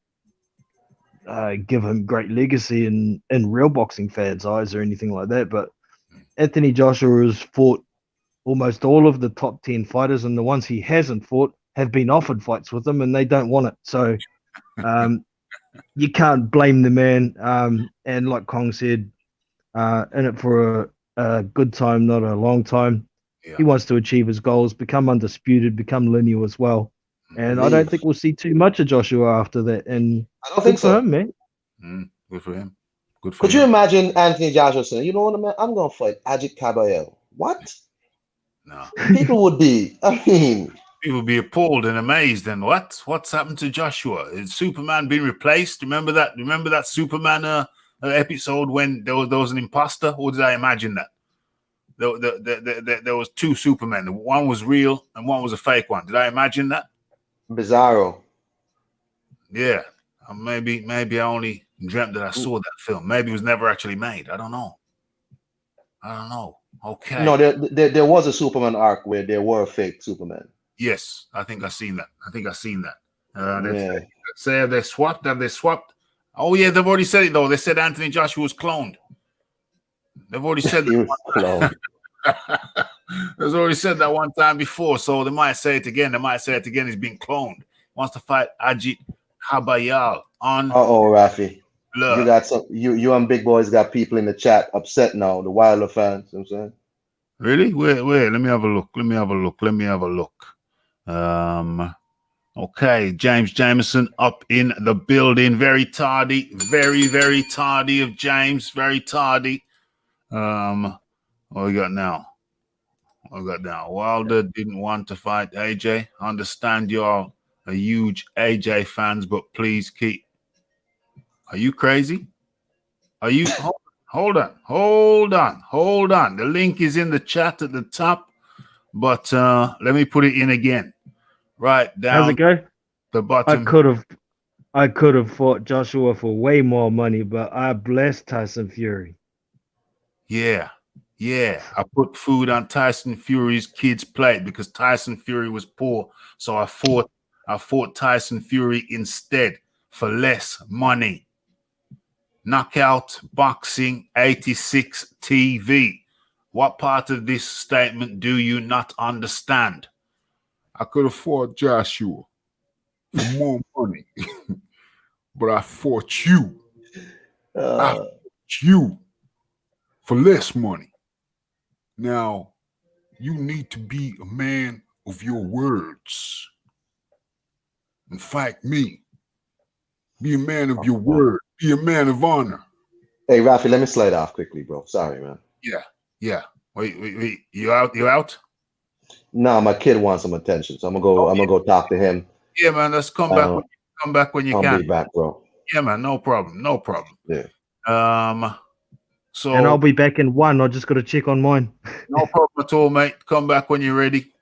to give him great legacy in real boxing fans' eyes or anything like that. But Anthony Joshua has fought almost all of the top 10 fighters, and the ones he hasn't fought have been offered fights with him, and they don't want it. So you can't blame the man. And like Kong said, in it for a good time, not a long time. Yeah. He wants to achieve his goals, become undisputed, become lineal as well. And I don't think we'll see too much of Joshua after that. And I don't good think for so. him, man. Good for him. Good for Could you him. imagine Anthony Joshua saying, "You know what, man? I'm gonna fight Ajit Caballero"? What? No. People would be. I mean, People would be appalled and amazed. And what's happened to Joshua? Is Superman been replaced? Remember that? Remember that Superman episode when there was an imposter? Or did I imagine that? There was two Supermen. One was real and one was a fake one. Did I imagine that? Bizarro. Yeah. Maybe I only dreamt that I saw that film. Maybe it was never actually made. I don't know. Okay. No, there was a Superman arc where there were fake Supermen. Yes, I think I've seen that. Yeah. Have they swapped? Have they swapped? Oh yeah, they've already said it though. They said Anthony Joshua was cloned. They've already said He was cloned. They've already said that one time before, so they might say it again. He's being cloned. Wants to fight Ajit Habayal on Rafi. blood. You got some you and Big Boys got people in the chat upset now, the Wilder fans, you know what I'm saying? Really? Wait, let me have a look. Okay, James Jameson up in the building. Very tardy, very tardy of James, very tardy. What we got now? Wilder didn't want to fight AJ. Understand you're a huge AJ fans, but please keep. Are you crazy? Are you? Hold on. The link is in the chat at the top, but let me put it in again. Right down. How's it go? The bottom. I could have fought Joshua for way more money, but I blessed Tyson Fury. Yeah. I put food on Tyson Fury's kids' plate because Tyson Fury was poor, so I fought Tyson Fury instead for less money. Knockout Boxing 86 TV. What part of this statement do you not understand? I could have fought Joshua for more money, but I fought you. I fought you for less money. Now, you need to be a man of your words and fight me. Be a man of your word. Be a man of honor. Hey, Rafi, let me slide off quickly, bro. Sorry, man. Yeah. Wait. You out? No, my kid wants some attention, so I'm gonna go talk to him. Yeah, man. Let's come back when you can. I'll be back, bro. Yeah, man. No problem. Yeah. So And I'll be back in one. I just got to check on mine. No problem at all, mate. Come back when you're ready.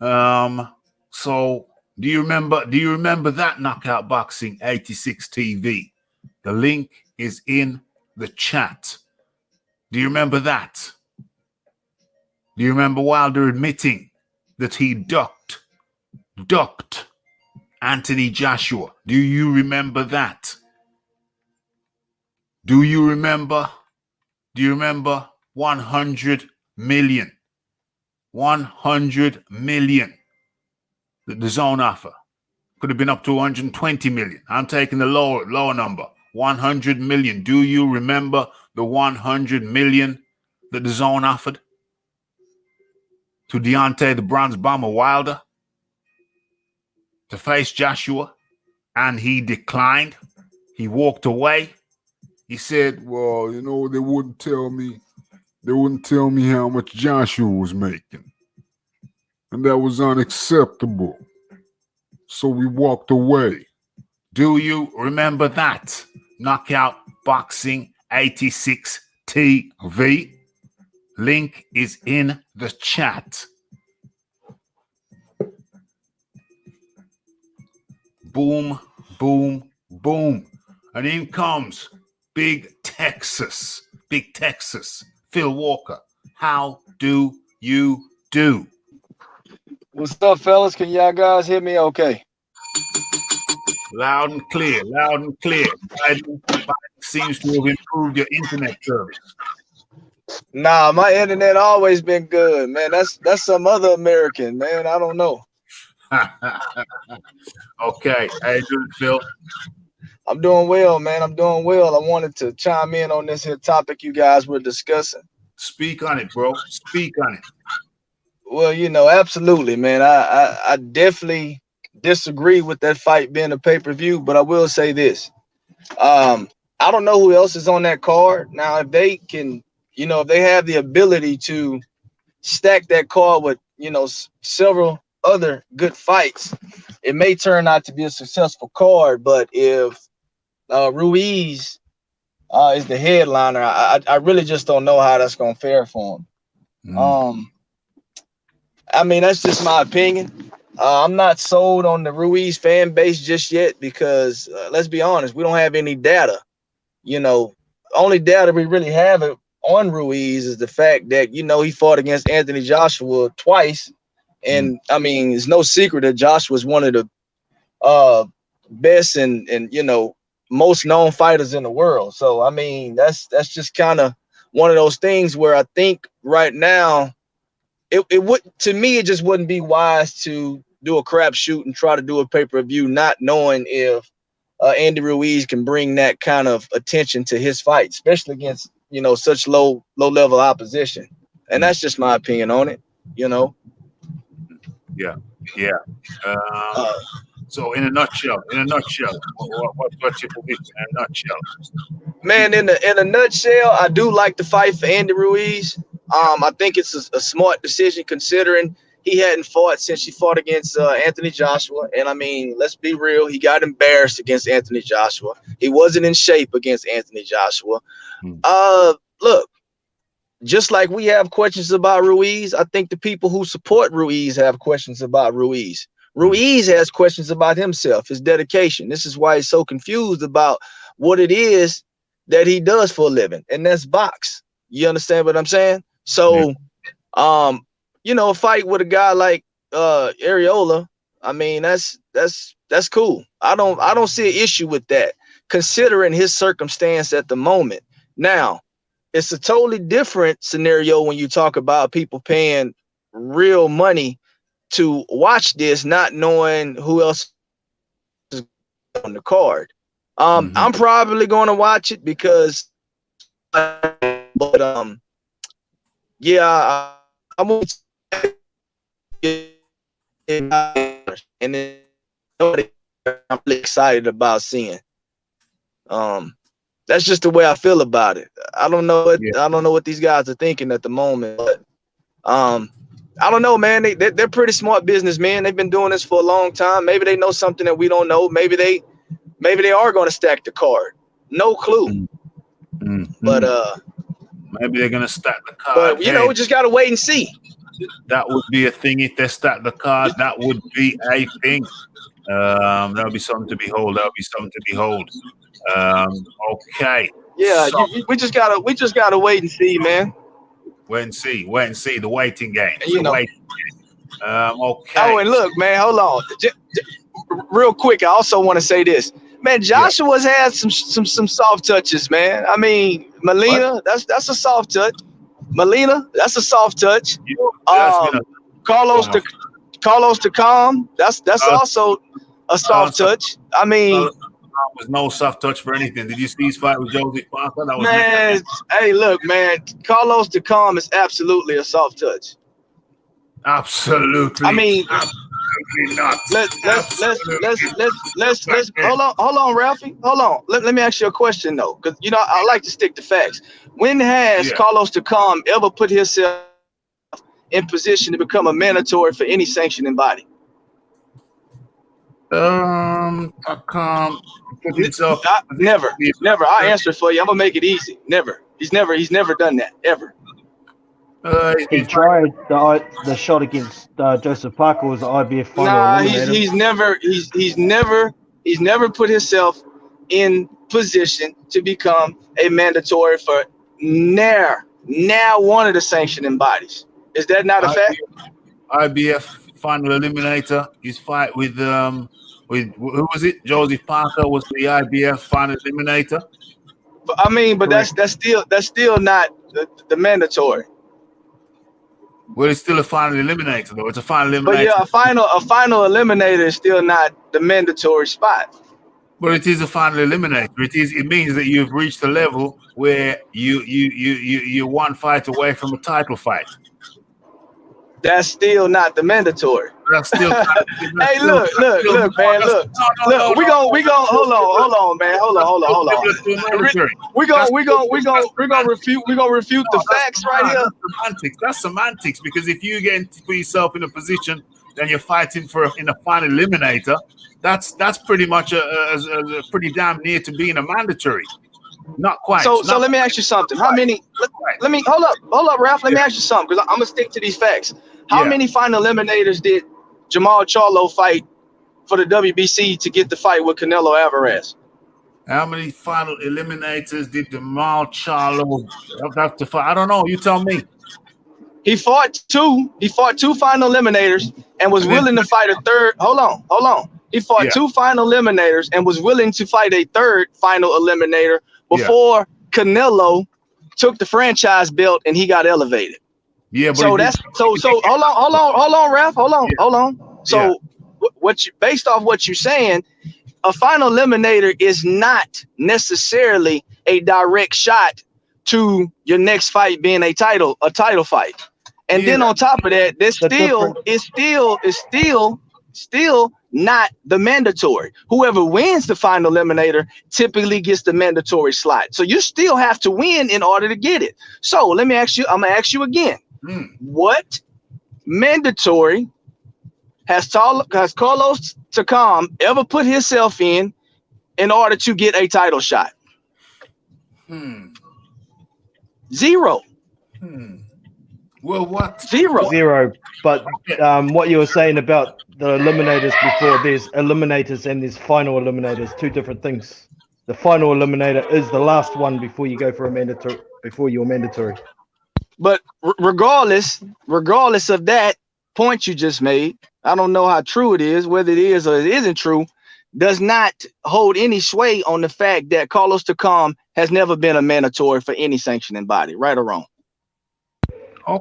So do you remember that Knockout Boxing 86 TV? The link is in the chat. Do you remember that? Do you remember Wilder admitting that he ducked Anthony Joshua? Do you remember that? Do you remember 100 million? 100 million. The zone offer could have been up to 120 million. I'm taking the lower number. 100 million. Do you remember the 100 million that the zone offered to Deontay the Bronze Bomber Wilder to face Joshua? And he declined. He walked away. He said, well, they wouldn't tell me how much Joshua was making. And that was unacceptable. So we walked away. Do you remember that? Knockout Boxing 86 TV. Link is in the chat. Boom, boom, boom. And in comes Big Texas. Phil Walker. How do you do? What's up, fellas? Can y'all guys hear me okay? Loud and clear. Biden seems to have improved your internet service. Nah, my internet always been good, man. That's some other American, man. I don't know. Okay. How you doing, Phil? I'm doing well, man. I'm doing well. I wanted to chime in on this here topic you guys were discussing. Speak on it, bro. Speak on it. Well, absolutely, man. I definitely disagree with that fight being a pay-per-view, but I will say this. I don't know who else is on that card. Now, if they can, if they have the ability to stack that card with, several other good fights, it may turn out to be a successful card. But if Ruiz is the headliner, I really just don't know how that's gonna fare for him. I mean, that's just my opinion. I'm not sold on the Ruiz fan base just yet because let's be honest, we don't have any data. Only data we really have on Ruiz is the fact that he fought against Anthony Joshua twice, and I mean, it's no secret that Joshua is one of the best and most known fighters in the world. So I mean, that's just kind of one of those things where I think right now it would, to me, it just wouldn't be wise to do a crapshoot and try to do a pay-per-view not knowing if Andy Ruiz can bring that kind of attention to his fight, especially against such low level opposition. And that's just my opinion on it. Yeah. So in a nutshell, what's your position in a nutshell? Man, in a nutshell, I do like the fight for Andy Ruiz. I think it's a smart decision considering he hadn't fought since he fought against Anthony Joshua. And I mean, let's be real, he got embarrassed against Anthony Joshua. He wasn't in shape against Anthony Joshua. Look, just like we have questions about Ruiz, I think the people who support Ruiz have questions about Ruiz. Ruiz has questions about himself, his dedication. This is why he's so confused about what it is that he does for a living, and that's box. You understand what I'm saying? So, a fight with a guy like Arreola, I mean, that's cool. I don't see an issue with that, considering his circumstance at the moment. Now, it's a totally different scenario when you talk about people paying real money to watch this, not knowing who else is on the card. I'm probably going to watch it because, yeah, I'm and then I'm really excited about seeing. That's just the way I feel about it. I don't know what these guys are thinking at the moment, but I don't know, man. They're pretty smart businessmen. They've been doing this for a long time. Maybe they know something that we don't know. Maybe they are going to stack the card. No clue. But maybe they're going to stack the card. But we just got to wait and see. That would be a thing if they stack the card. That would be a thing. That would be something to behold. Okay. Yeah, so, we just gotta wait and see, man. Wait and see. The waiting game. Okay. Oh, and look, man, hold on. Real quick, I also want to say this, man. Joshua's had some soft touches, man. I mean, Molina, that's a soft touch. Molina, that's a soft touch. Carlos Takam, that's also a soft touch. I mean, was no soft touch for anything. Did you see his fight with Joseph Parker? That was man. Hey, look, man. Carlos Takam is absolutely a soft touch. Absolutely. I mean, absolutely not. Let's hold on, Ralphie. Hold on. Let me ask you a question though, because I like to stick to facts. When has Carlos Takam ever put himself in position to become a mandatory for any sanctioning body? Takam never. I'll answer it for you. I'm gonna make it easy. Never. He's never done that ever. He tried the shot against Joseph Parker was the IBF final. Nah, he's never put himself in position to become a mandatory for now one of the sanctioning bodies. Is that not a fact? IBF final eliminator. His fight with who was it? Joseph Parker was the IBF final eliminator. But I mean, but that's still not the mandatory. Well, it's still a final eliminator, though. It's a final eliminator. But yeah, a final eliminator is still not the mandatory spot. But it is a final eliminator. It means that you've reached a level where you're one fight away from a title fight. That's still not the mandatory. That's still. Hey, look, man, look. We gon' hold on, man. Hold on. We gonna refute the facts right here. That's semantics. Because if you get to put yourself in a position, then you're fighting in a final eliminator. That's pretty much a pretty damn near to being a mandatory. Not quite. So let me ask you something. How many? Let me hold up, Ralph. Let me ask you something because I'm gonna stick to these facts. How many final eliminators did Jamal Charlo fight for the WBC to get the fight with Canelo Alvarez? How many final eliminators did Jamal Charlo have to fight? I don't know. You tell me. He fought two. He fought two final eliminators and was willing to fight a third. Hold on. He fought two final eliminators and was willing to fight a third final eliminator before Canelo took the franchise belt and he got elevated. Yeah, but so hold on, Ralph. Hold on. So what you based off what you're saying, a final eliminator is not necessarily a direct shot to your next fight being a title fight. And then on top of that, this still not the mandatory. Whoever wins the final eliminator typically gets the mandatory slot. So you still have to win in order to get it. So let me ask you, I'm gonna ask you again. What mandatory has Carlos Takam ever put himself in order to get a title shot? Zero. Well, what? Zero. But what you were saying about the eliminators before, there's eliminators and there's final eliminators, two different things. The final eliminator is the last one before you go for a mandatory, before you're mandatory. But regardless of that point you just made, I don't know how true it is, whether it is or it isn't true, does not hold any sway on the fact that Carlos Takam has never been a mandatory for any sanctioning body, right or wrong.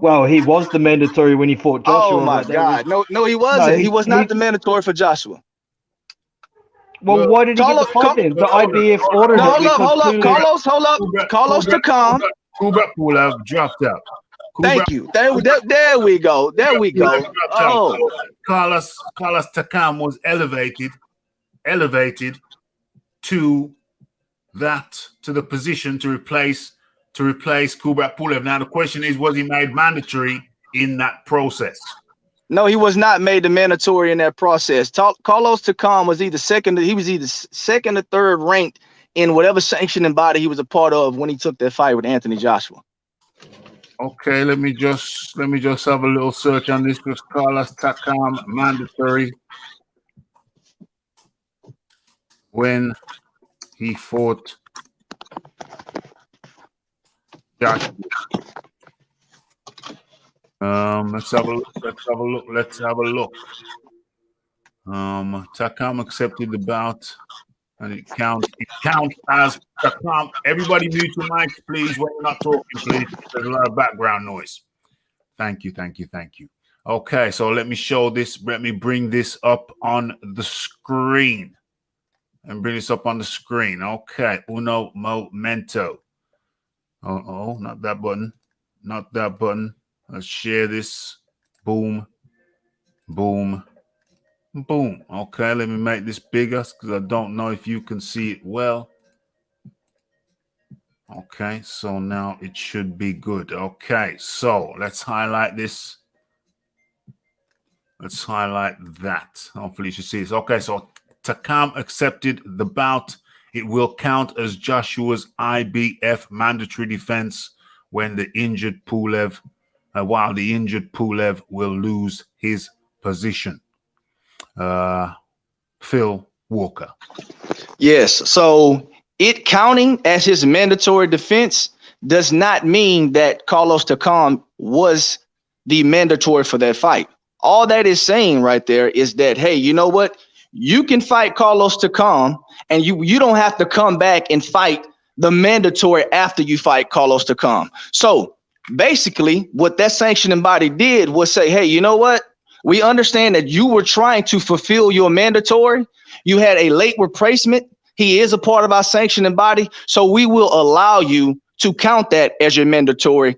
Well, he was the mandatory when he fought Joshua. Oh my God! No, he wasn't. No, he was not the mandatory for Joshua. Well, why did he get the fight then? The IBF ordered it. Hold up. Carlos Takam. Kubrat Pulev dropped out. Thank you. There we go. Oh, Carlos Takam was elevated to the position to replace Kubrat Pulev. Now the question is, was he made mandatory in that process? No, he was not made the mandatory in that process. Carlos Takam was either second or third ranked in whatever sanctioning body he was a part of when he took that fight with Anthony Joshua. Okay, let me just have a little search on this. Was Carlos Takam mandatory when he fought Joshua? Let's have a look. Takam accepted the bout. And it counts as Takam. Everybody mute your mics, please, when you're not talking, please. There's a lot of background noise. Thank you. Okay, so let me show this. Let me bring this up on the screen. Okay, uno momento. Oh, not that button. Let's share this. Boom. Okay, let me make this bigger because I don't know if you can see it well. Okay, so now it should be good. Okay, so let's highlight this. Let's highlight that. Hopefully you should see this. Okay, so Takam accepted the bout. It will count as Joshua's IBF mandatory defense when the injured Pulev, while the injured Pulev will lose his position. Phil Walker. Yes, so it counting as his mandatory defense does not mean that Carlos Takam was the mandatory for that fight. All that is saying right there is that, hey, you know what? You can fight Carlos Takam and you don't have to come back and fight the mandatory after you fight Carlos Takam. So basically what that sanctioning body did was say, hey, you know what? We understand that you were trying to fulfill your mandatory. You had a late replacement. He is a part of our sanctioning body. So we will allow you to count that as your mandatory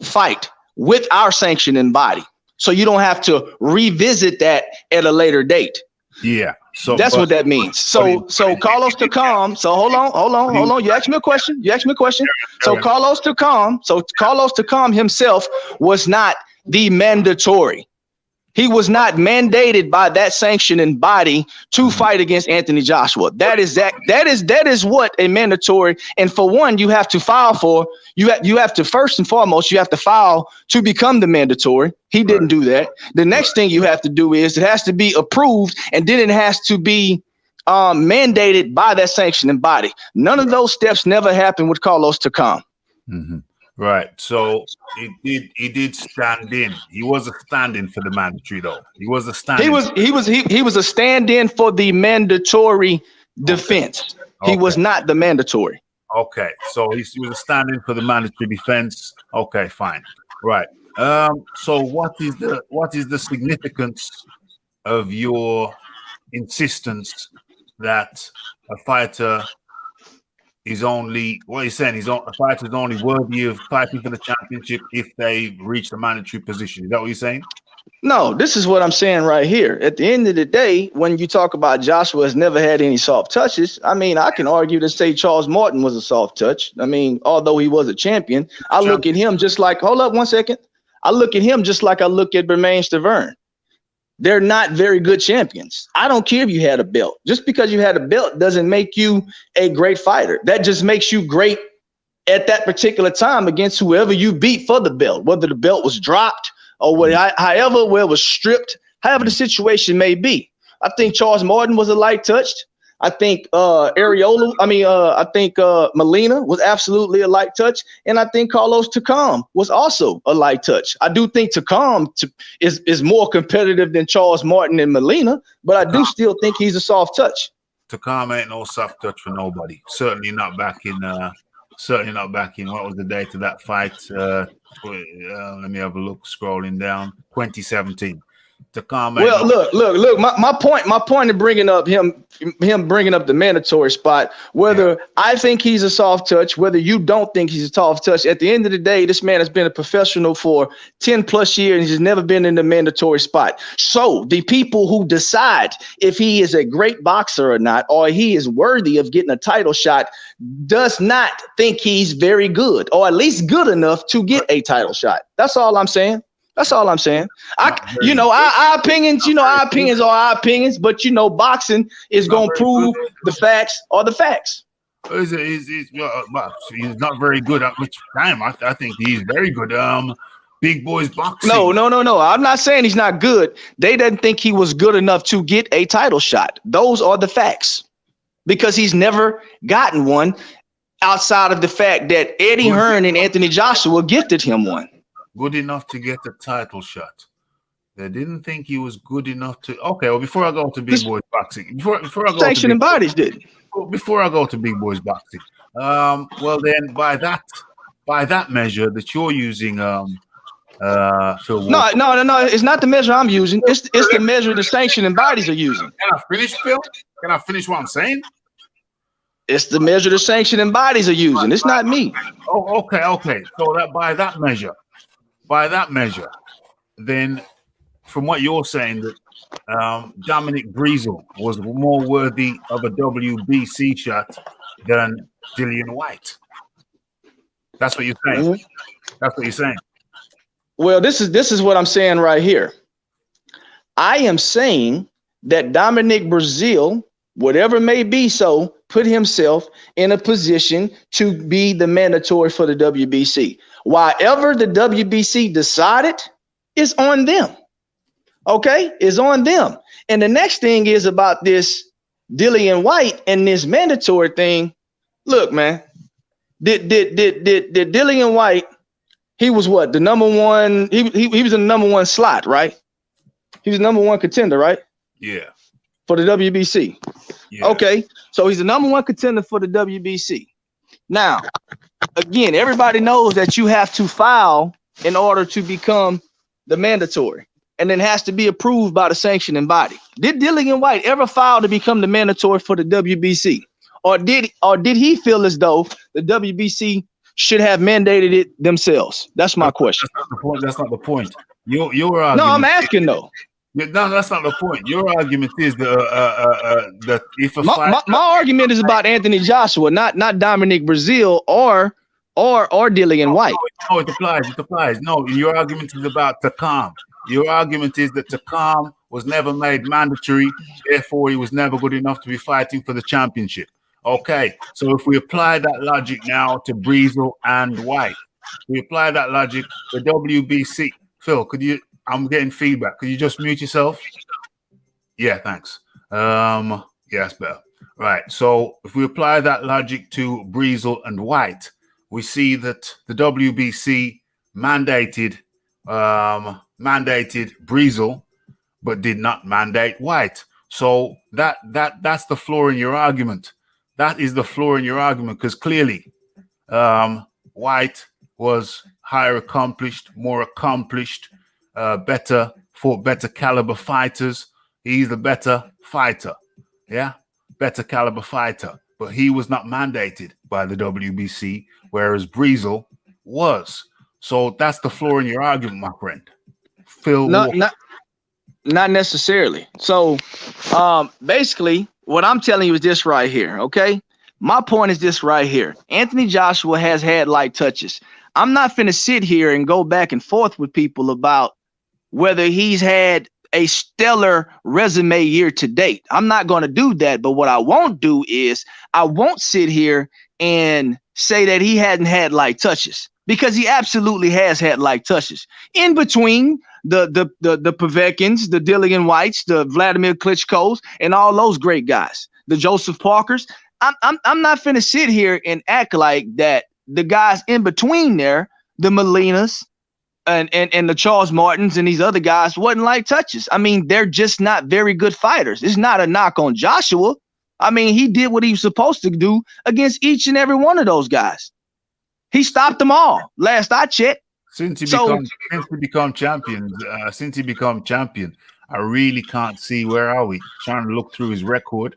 fight with our sanctioning body. so you don't have to revisit that at a later date. Yeah. So that's what that means. So Carlos Takam. So hold on. You asked me a question. So Carlos Takam himself was not the mandatory. He was not mandated by that sanctioning body to fight against Anthony Joshua. That is what a mandatory. And for one, you have to file for. You have to first and foremost, you have to file to become the mandatory. He didn't do that. The next thing you have to do is it has to be approved, and then it has to be mandated by that sanctioning body. None of those steps never happened with Carlos Takam. Mm-hmm. Right. So he did stand in. He was a stand-in for the mandatory, though. He was a stand-in. He was a stand-in for the mandatory defense. Okay. He was not the mandatory. Okay. So he was a stand-in for the mandatory defense. Okay, fine. Right. So what is the significance of your insistence that a fighter is only a fighter is only worthy of fighting for the championship if they reach the mandatory position? Is that what you're saying? No, this is what I'm saying right here. At the end of the day, when you talk about Joshua has never had any soft touches, I mean, I can argue to say Charles Martin was a soft touch. I mean, although he was a champion, I look at him just like, hold up 1 second. I look at him just like I look at Bermain Stavern. They're not very good champions. I don't care if you had a belt. Just because you had a belt doesn't make you a great fighter. That just makes you great at that particular time against whoever you beat for the belt, whether the belt was dropped or however it was stripped, however the situation may be. I think Charles Martin was a light touched. I think Arreola, I think Molina was absolutely a light touch. And I think Carlos Takam was also a light touch. I do think Takam is more competitive than Charles Martin and Molina, but I do still think he's a soft touch. Takam ain't no soft touch for nobody. Certainly not back in what was the date of that fight? Let me have a look, scrolling down. 2017. Well, look. My point in bringing up him bringing up the mandatory spot, whether I think he's a soft touch, whether you don't think he's a soft touch, at the end of the day, this man has been a professional for 10 plus years and he's never been in the mandatory spot. So the people who decide if he is a great boxer or not, or he is worthy of getting a title shot, does not think he's very good, or at least good enough to get a title shot. That's all I'm saying. Our opinions are our opinions, but boxing is going to prove the facts are the facts. He's not very good at which time. I think he's very good. Big boys boxing. No. I'm not saying he's not good. They didn't think he was good enough to get a title shot. Those are the facts, because he's never gotten one outside of the fact that Eddie Hearn and Anthony Joshua gifted him one. Good enough to get a title shot. They didn't think he was good enough to. Okay, well, before I go to big boys boxing, before I go sanctioning bodies did. Before I go to big boys boxing, well then by that measure that you're using, Phil. No, it's not the measure I'm using. It's the measure the sanctioning bodies are using. Can I finish, Phil? Can I finish what I'm saying? It's the measure the sanctioning bodies are using. It's not me. Oh, okay. So that by that measure, then from what you're saying, that Dominic Breezel was more worthy of a WBC shot than Dillian White. That's what you're saying. Mm-hmm. That's what you're saying. Well, this is what I'm saying right here. I am saying that Dominic Breezel, whatever may be so, put himself in a position to be the mandatory for the WBC. Whatever the WBC decided is on them. Okay, is on them. And the next thing is about this Dillian White and this mandatory thing. Look, man, did Dillian White? He was what, the number one? He was in the number one slot, right? He was the number one contender, right? Yeah. For the WBC. Yeah. Okay, so he's the number one contender for the WBC. Now, again, everybody knows that you have to file in order to become the mandatory, and then has to be approved by the sanctioning body. Did Dillian White ever file to become the mandatory for the WBC, or did he feel as though the WBC should have mandated it themselves? That's my question. That's not the point. Your No, I'm argument. asking though. No, that's not the point. Your argument is that if a fighter, My argument is about Anthony Joshua, not Dominic Brazil or Dillian White. no, it applies. It applies. No, your argument is about Takam. Your argument is that Takam was never made mandatory, therefore he was never good enough to be fighting for the championship. Okay, so if we apply that logic now to Breezel and White, we apply that logic, the WBC. Phil, could you? I'm getting feedback. Could you just mute yourself? Yeah, thanks. Yeah, that's better. Right. So if we apply that logic to Breezel and White, we see that the WBC mandated Breezel, but did not mandate White. So that's the flaw in your argument. That is the flaw in your argument, because clearly White was higher accomplished, more accomplished, better caliber fighters. He's the better fighter. Yeah, better caliber fighter. But he was not mandated by the WBC, whereas Breezel was. So that's the flaw in your argument, my friend. Phil, not necessarily. So basically what I'm telling you is this right here. Okay, my point is this right here. Anthony Joshua has had light touches. I'm not finna sit here and go back and forth with people about whether he's had a stellar resume year to date. I'm not going to do that. But what I won't do is I won't sit here and say that he hadn't had light touches, because he absolutely has had light touches in between the Povetkin's, the Dillian Whites, the Vladimir Klitschko's, and all those great guys, the Joseph Parkers. I'm not finna sit here and act like that the guys in between there, the Molinas and the Charles Martins and these other guys, wasn't light touches. I mean, they're just not very good fighters. It's not a knock on Joshua. I mean, he did what he was supposed to do against each and every one of those guys. He stopped them all. Last I checked. Since he become champion, I really can't see, where are we? Trying to look through his record.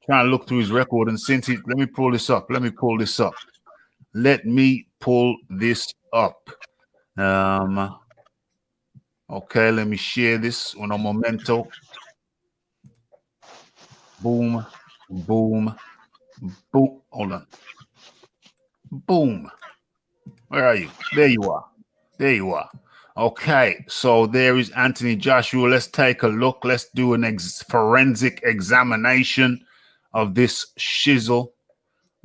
And since let me pull this up. Okay, let me share this on a momento. Boom. Hold on. Boom. Where are you? There you are. Okay, so there is Anthony Joshua. Let's take a look. Let's do an forensic examination of this shizzle.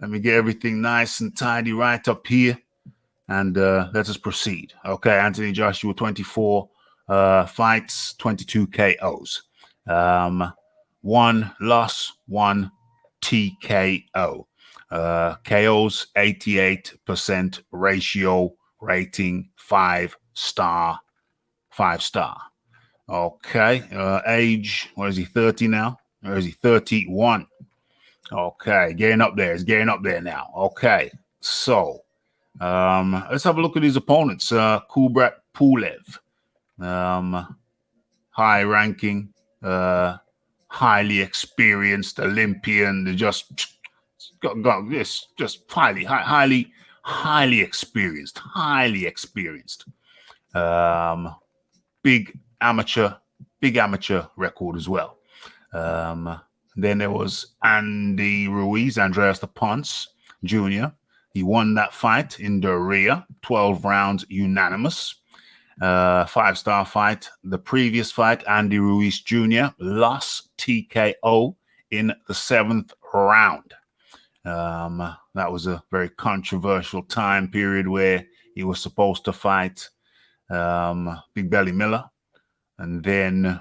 Let me get everything nice and tidy right up here, and let us proceed. Okay, Anthony Joshua, 24 fights, 22 KOs. 1 loss, 1 TKO. KOs, 88% ratio, rating 5-star. Okay, age, what is he, 30 now? Or is he 31? Okay, getting up there. It's getting up there now. Okay, so let's have a look at his opponents. Kubrat Pulev, high ranking, highly experienced Olympian, just highly experienced. Big amateur record as well. Then there was Andy Ruiz, Andreas the Ponce Jr. He won that fight in the rear, 12 rounds unanimous. 5-star fight. The previous fight, Andy Ruiz Jr. lost TKO in the 7th round. That was a very controversial time period where he was supposed to fight Big Belly Miller, and then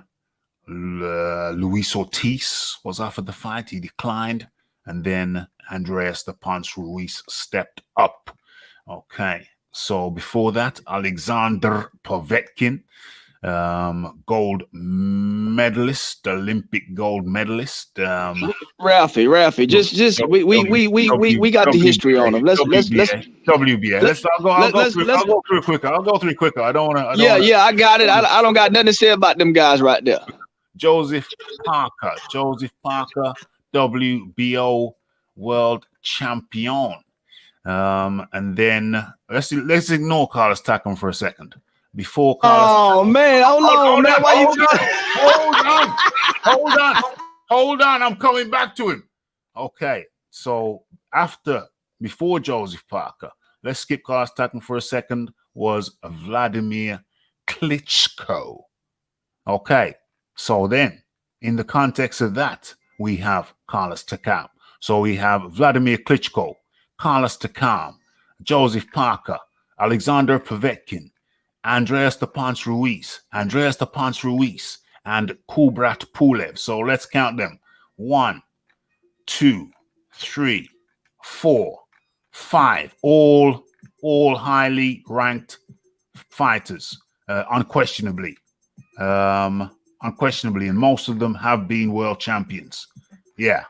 Luis Ortiz was offered the fight. He declined, and then Andreas the Ponce Ruiz stepped up. Okay, so before that, Alexander Povetkin, gold medalist, Olympic gold medalist. Ralphie, just we got the history on him. Let's WBA. I'll go through quicker. I don't want to. Yeah, I got it. I don't got nothing to say about them guys right there. Joseph Parker, WBO world champion. And then let's ignore Carlos Takam for a second. before Carlos. Oh man, hold on, man. Why you Hold on. I'm coming back to him. Okay, so before Joseph Parker, let's skip Carlos Takam for a second, was Vladimir Klitschko. Okay, so then in the context of that, we have Carlos Takam. So we have Vladimir Klitschko, Carlos Takam, Joseph Parker, Alexander Povetkin, Andreas Stepanc Ruiz, and Kubrat Pulev. So let's count them. 1, 2, 3, 4, 5. All highly ranked fighters, unquestionably. And most of them have been world champions. Yeah.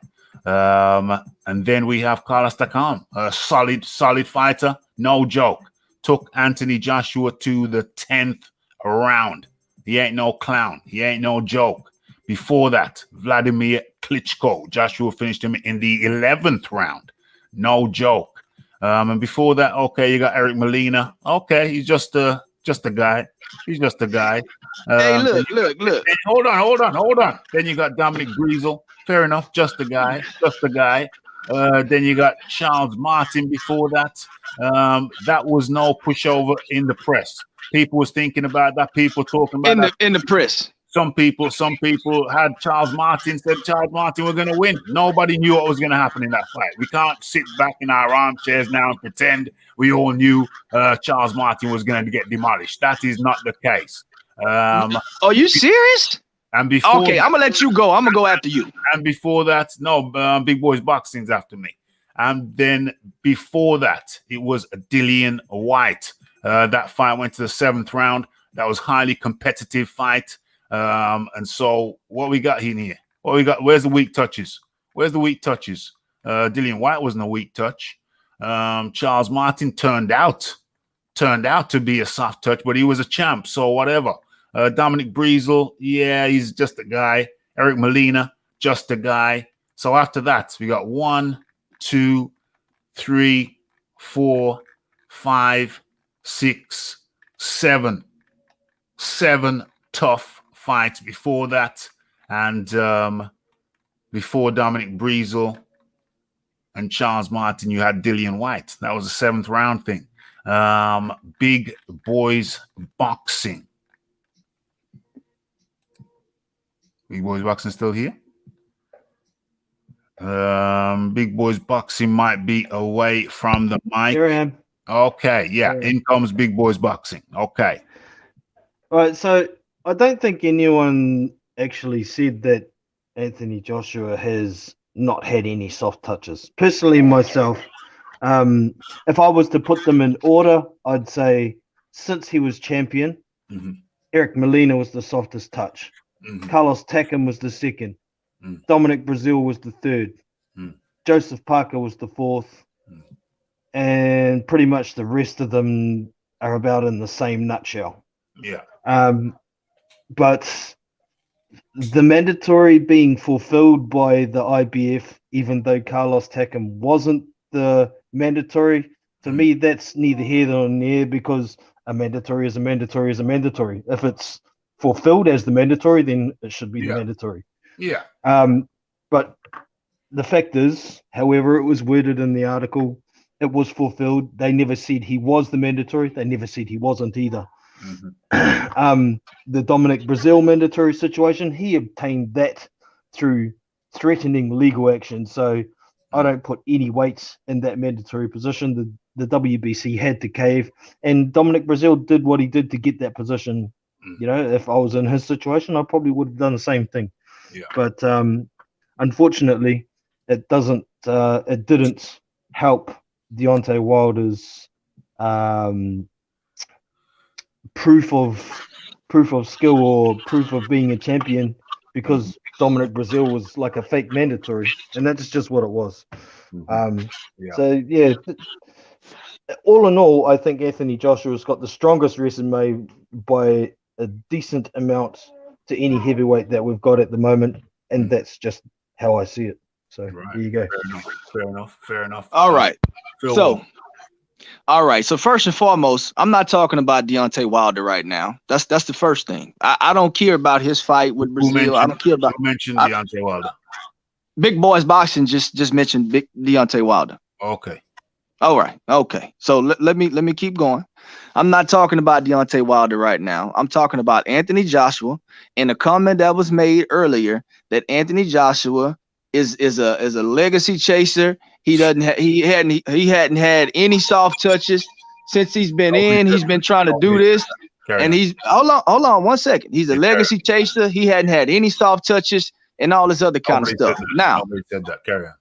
And then we have Carlos Takam, a solid fighter, no joke. Took Anthony Joshua to the 10th round. He ain't no clown. He ain't no joke. Before that, Vladimir Klitschko. Joshua finished him in the 11th round. No joke. And before that, okay, you got Eric Molina. Okay, he's just a guy. He's just a guy. Hey, look. Hold on. Then you got Dominic Breezel. Fair enough, just a guy. Then you got Charles Martin before that. That was no pushover in the press. People was thinking about that. People talking about in the press. Some people had Charles Martin, said Charles Martin were going to win. Nobody knew what was going to happen in that fight. We can't sit back in our armchairs now and pretend we all knew Charles Martin was going to get demolished. That is not the case. Are you serious? And before, okay, I'm gonna let you go. I'm gonna go after you. And before that, Big Boys Boxing's after me. And then before that, it was Dillian White. That fight went to the 7th round. That was highly competitive fight. And so what we got in here? What we got? Where's the weak touches? Dillian White wasn't a weak touch. Charles Martin turned out to be a soft touch, but he was a champ. So whatever. Dominic Breezel, yeah, he's just a guy. Eric Molina, just a guy. So after that, we got 1, 2, 3, 4, 5, 6, 7. 7 tough fights before that. And before Dominic Breezel and Charles Martin, you had Dillian White. That was a 7th round thing. Big Boys Boxing. Big Boys Boxing still here? Big Boys Boxing might be away from the mic. Here I am. Okay, yeah. In comes Big Boys Boxing. Okay. All right, so I don't think anyone actually said that Anthony Joshua has not had any soft touches. Personally, myself, if I was to put them in order, I'd say since he was champion, Eric Molina was the softest touch. Carlos Takam was the 2nd. Dominic Breezel was the 3rd. Joseph Parker was the 4th. And pretty much the rest of them are about in the same nutshell. Yeah. But the mandatory being fulfilled by the IBF, even though Carlos Takam wasn't the mandatory, to me, that's neither here nor there, because a mandatory is a mandatory is a mandatory. If it's fulfilled as the mandatory, then it should be the mandatory. Yeah. But the fact is, however it was worded in the article, it was fulfilled. They never said he was the mandatory. They never said he wasn't either. The Dominic Breezel mandatory situation, he obtained that through threatening legal action. So I don't put any weights in that mandatory position. The WBC had to cave, and Dominic Breezel did what he did to get that position. You know, if I was in his situation, I probably would have done the same thing. Yeah. But unfortunately, it didn't help Deontay Wilder's proof of skill or proof of being a champion, because Dominic Breezel was like a fake mandatory, and that's just what it was. So yeah, all in all, I think Anthony Joshua's got the strongest resume by a decent amount to any heavyweight that we've got at the moment, and that's just how I see it. So there you go. Fair enough. All right. All right. So first and foremost, I'm not talking about Deontay Wilder right now. That's the first thing. I don't care about his fight with Brazil. I don't care about. You mentioned Deontay Wilder. Big Boys Boxing just mentioned Big Deontay Wilder. Okay. All right. Okay. So let me keep going. I'm not talking about Deontay Wilder right now. I'm talking about Anthony Joshua and a comment that was made earlier that Anthony Joshua is a legacy chaser. He hadn't had any soft touches since he's been in. He's been trying to do this. And he's hold on 1 second. He's a legacy chaser. He hadn't had any soft touches and all this other kind of stuff. Now, nobody said that. Carry on.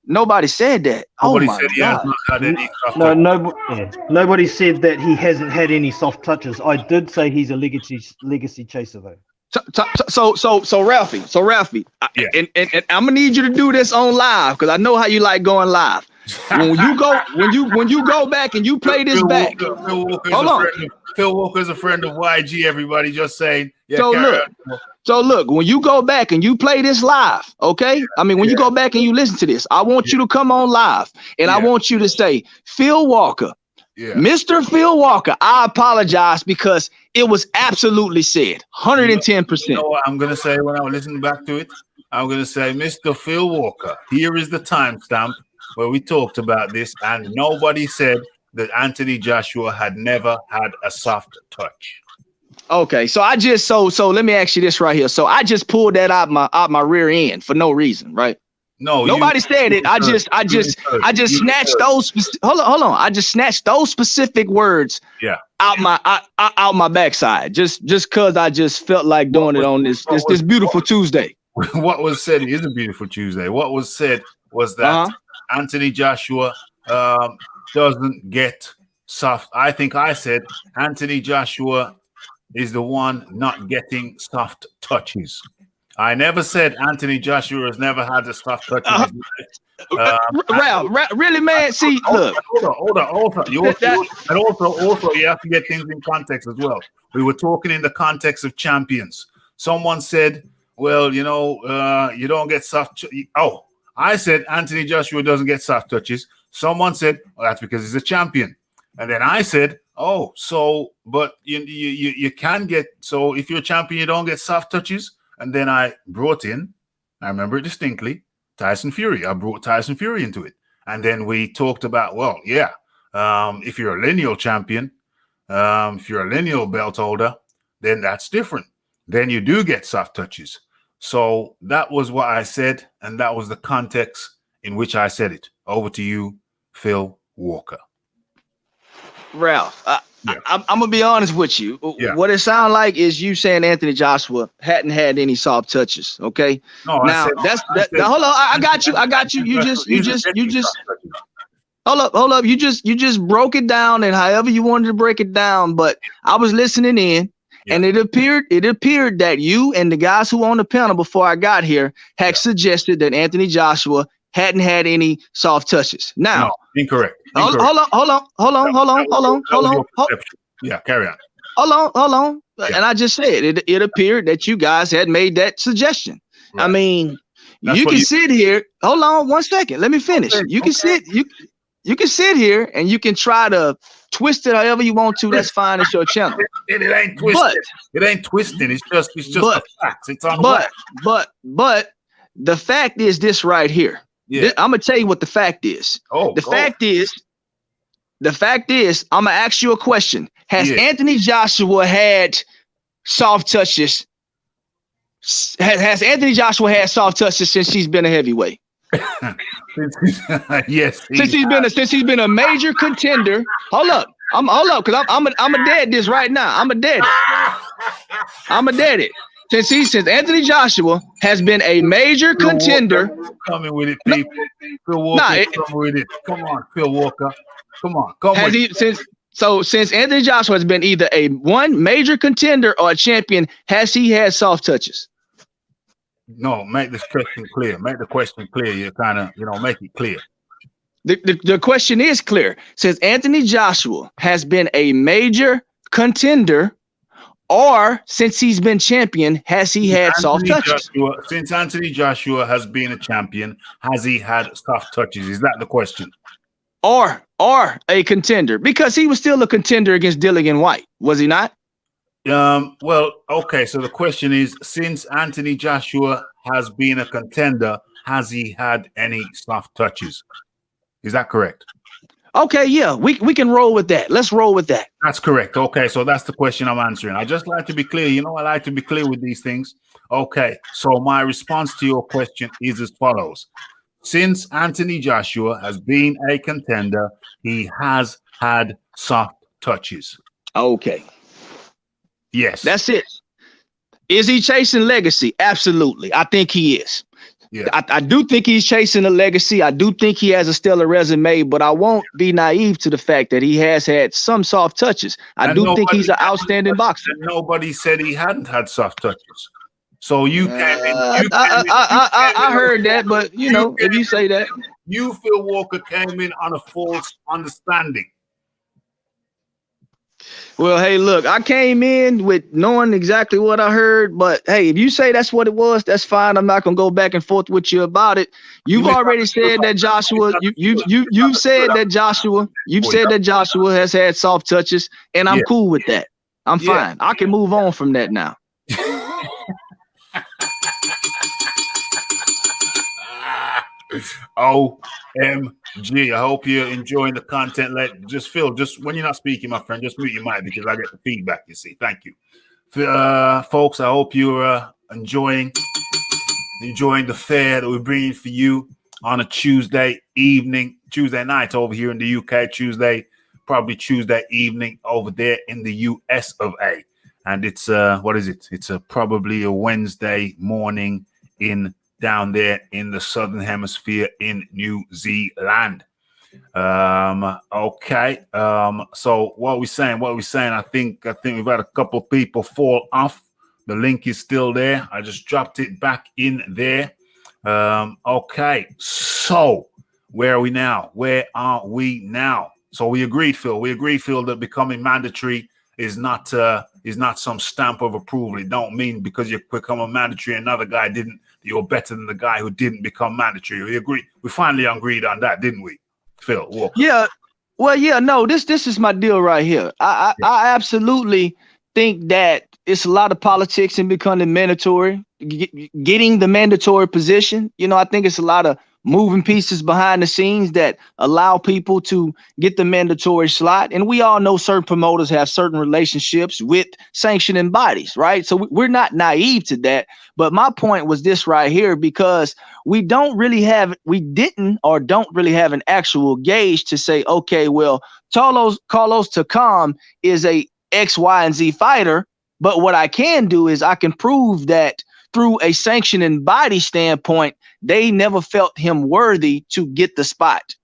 Nobody said that. Nobody my said he God. has not had any soft touches. Nobody said that he hasn't had any soft touches. I did say he's a legacy chaser, though. So Ralphie, Yeah. and I'm gonna need you to do this on live because I know how you like going live. When you go back and you play this back. Phil Walker's a friend of YG. Everybody just saying. Yeah, So look, when you go back and you play this live, okay? I mean, when you go back and you listen to this, I want you to come on live and I want you to say, Phil Walker, Mr. Phil Walker, I apologize because it was absolutely said, 110%. You know what I'm gonna say when I listen back to it? I'm gonna say, Mr. Phil Walker, here is the timestamp where we talked about this, and nobody said that Anthony Joshua had never had a soft touch. Okay, so I just so let me ask you this right here. So I just pulled that out my rear end for no reason, right? No, nobody said it. I just snatched those. Hold on. I just snatched those specific words. Out my backside. Just because I just felt like doing it on this beautiful Tuesday. What was said is a beautiful Tuesday. What was said was that Anthony Joshua doesn't get soft. I think I said Anthony Joshua is the one not getting soft touches. I never said Anthony Joshua has never had a soft touch in his life. Really, man? See, look. Hold on. Also, you have to get things in context as well. We were talking in the context of champions. Someone said, well, you don't get soft. I said Anthony Joshua doesn't get soft touches. Someone said, well, that's because he's a champion. And then I said, but you can get, so if you're a champion, you don't get soft touches. And then I brought in, I remember it distinctly, Tyson Fury. I brought Tyson Fury into it. And then we talked about, if you're a lineal champion, if you're a lineal belt holder, then that's different. Then you do get soft touches. So that was what I said, and that was the context in which I said it. Over to you, Phil Walker. Ralph, I'm gonna be honest with you. What it sounds like is you saying Anthony Joshua hadn't had any soft touches. Okay. No, now hold on. I got you. You just hold up. You just broke it down and however you wanted to break it down. But I was listening in, and it appeared that you and the guys who were on the panel before I got here had suggested that Anthony Joshua hadn't had any soft touches. Now, no, incorrect. Hold on. Yeah, carry on. Hold on. Yeah. And I just said it appeared that you guys had made that suggestion. Right. I mean, you can sit here. Hold on 1 second. Let me finish. You can sit here and you can try to twist it however you want to. That's fine. It's your channel. It ain't twisted. It ain't twisting. It's just the facts. It's on but the fact is this right here. Yeah. I'm gonna tell you what the fact is. The fact is, I'm gonna ask you a question. Has Anthony Joshua had soft touches? Has Anthony Joshua had soft touches since he's been a heavyweight? Yes. Since he's been a major contender. Hold up, because I'm a dead this right now. I'm a dead it. Since Anthony Joshua has been a major contender. Coming with it, people. Phil Walker, come with it. Come on, Phil Walker. Come with it. Since Anthony Joshua has been either a major contender or a champion, has he had soft touches? No, make this question clear. Make the question clear. You kind of, make it clear. The question is clear. Since Anthony Joshua has been a major contender, or since he's been champion, has he had soft touches? Since Anthony Joshua has been a champion, has he had soft touches? Is that the question? Or or a contender? Because he was still a contender against Dillian White, was he not? Well, okay. So the question is, since Anthony Joshua has been a contender, has he had any soft touches? Is that correct? Okay, yeah, we can roll with that. Let's roll with that. That's correct. Okay, so that's the question I'm answering. I just like to be clear. You know, I like to be clear with these things. Okay, so my response to your question is as follows. Since Anthony Joshua has been a contender, he has had soft touches. Okay. Yes. That's it. Is he chasing legacy? Absolutely. I think he is. Yeah. I do think he's chasing a legacy. I do think he has a stellar resume, but I won't be naive to the fact that he has had some soft touches. I do think he's an outstanding boxer. Nobody said he hadn't had soft touches. So you came in. I heard that, but you know, if you say that, you, Phil Walker, came in on a false understanding. Well, hey, look, I came in with knowing exactly what I heard, but hey, if you say that's what it was, that's fine. I'm not gonna go back and forth with you about it. You've already said that Joshua. You've said that Joshua. You've said that Joshua has had soft touches, and I'm cool with that. I'm fine. I can move on from that now. OMG. I hope you're enjoying the content. Just Phil, just when you're not speaking, my friend, just mute your mic because I get the feedback, you see. Thank you. Folks, I hope you're enjoying the fare that we're bringing for you on a Tuesday night over here in the UK, probably Tuesday evening over there in the US of A. And it's, what is it? It's probably a Wednesday morning down there in the Southern Hemisphere in New Zealand. Okay. So what are we saying? I think we've had a couple of people fall off. The link is still there. I just dropped it back in there. Okay. So where are we now? So we agreed, Phil, that becoming mandatory is not some stamp of approval. It don't mean because you become a mandatory, another guy didn't, you're better than the guy who didn't become mandatory. We agree. We finally agreed on that, didn't we, Phil Walker? Yeah. Well, yeah. No, this is my deal right here. I absolutely think that it's a lot of politics in becoming mandatory, getting the mandatory position. You know, I think it's a lot of moving pieces behind the scenes that allow people to get the mandatory slot. And we all know certain promoters have certain relationships with sanctioning bodies, right? So we're not naive to that. But my point was this right here, because we don't really have an actual gauge to say, okay, well, Carlos Takam is a X, Y, and Z fighter. But what I can do is I can prove that through a sanctioning body standpoint, they never felt him worthy to get the spot.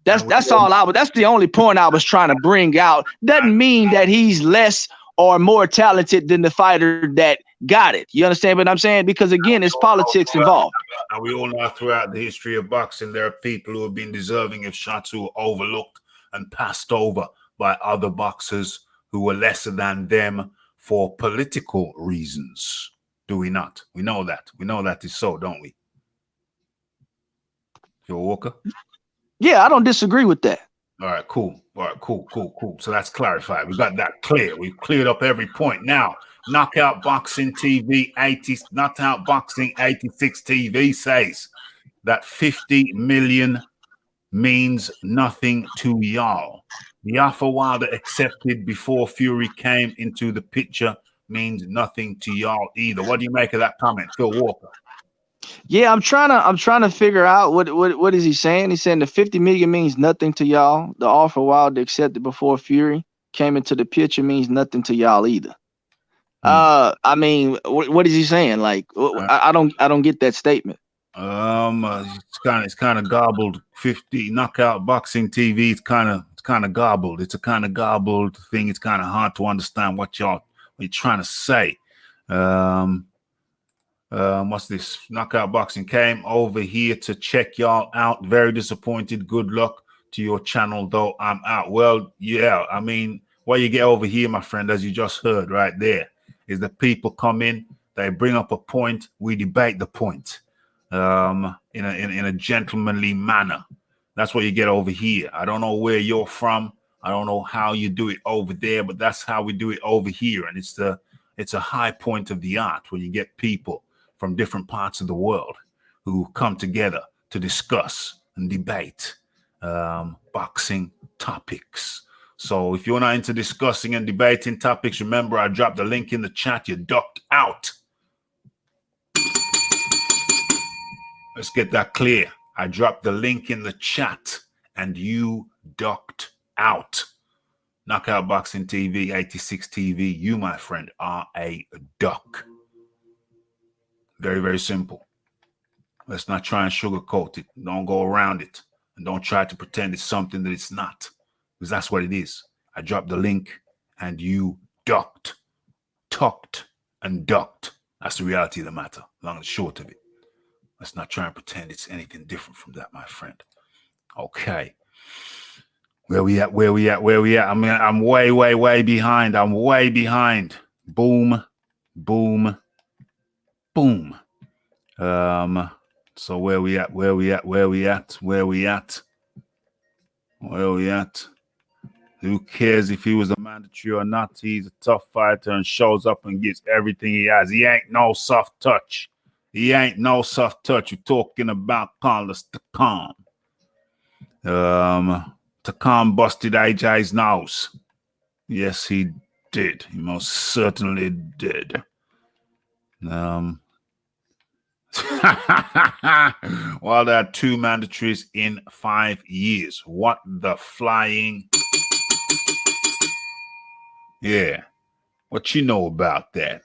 That's the only point I was trying to bring out. Doesn't mean that he's less or more talented than the fighter that got it. You understand what I'm saying? Because again, it's politics involved. And we all know throughout the history of boxing, there are people who have been deserving of shots who were overlooked and passed over by other boxers who were lesser than them for political reasons. Do we not? We know that. We know that is so, don't we? Phil Walker? Yeah, I don't disagree with that. All right, cool. Cool. So that's clarified. We got that clear. We've cleared up every point. Now, Knockout Boxing 86 TV says that 50 million means nothing to y'all. The offer Wilder accepted before Fury came into the picture means nothing to y'all either. What do you make of that comment, Phil Walker? Yeah, I'm trying to figure out what is he saying? He's saying the 50 million means nothing to y'all. The offer Wilder accepted before Fury came into the picture means nothing to y'all either. I mean, what is he saying? Like, I don't get that statement. It's kind of garbled. 50 Knockout Boxing TV. It's kind of garbled. It's a kind of garbled thing. It's kind of hard to understand what you're trying to say. What's this? Knockout Boxing came over here to check y'all out. Very disappointed. Good luck to your channel, though I'm out. Well, yeah, I mean, what you get over here, my friend, as you just heard right there, is that people come in, they bring up a point, we debate the point in a gentlemanly manner. That's what you get over here. I don't know where you're from. I don't know how you do it over there, but that's how we do it over here. And it's a high point of the art when you get people from different parts of the world who come together to discuss and debate boxing topics. So if you're not into discussing and debating topics, remember I dropped the link in the chat. You ducked out. Let's get that clear. I dropped the link in the chat and you ducked out. Knockout Boxing TV, 86 TV, you, my friend, are a duck. Very, very simple. Let's not try and sugarcoat it. Don't go around it. And don't try to pretend it's something that it's not. Because that's what it is. I dropped the link and you ducked. Tucked and ducked. That's the reality of the matter. Long and short of it. Let's not try and pretend it's anything different from that, my friend. Okay. Where we at? I'm way behind. I'm way behind. Boom, boom, boom. So where we at? Who cares if he was a mandatory or not? He's a tough fighter and shows up and gives everything he has. He ain't no soft touch. We're talking about Carlos Takam. Takam busted AJ's nose. Yes, he did. He most certainly did. Well, there are 2 mandatories in 5 years. What the flying? Yeah. What you know about that?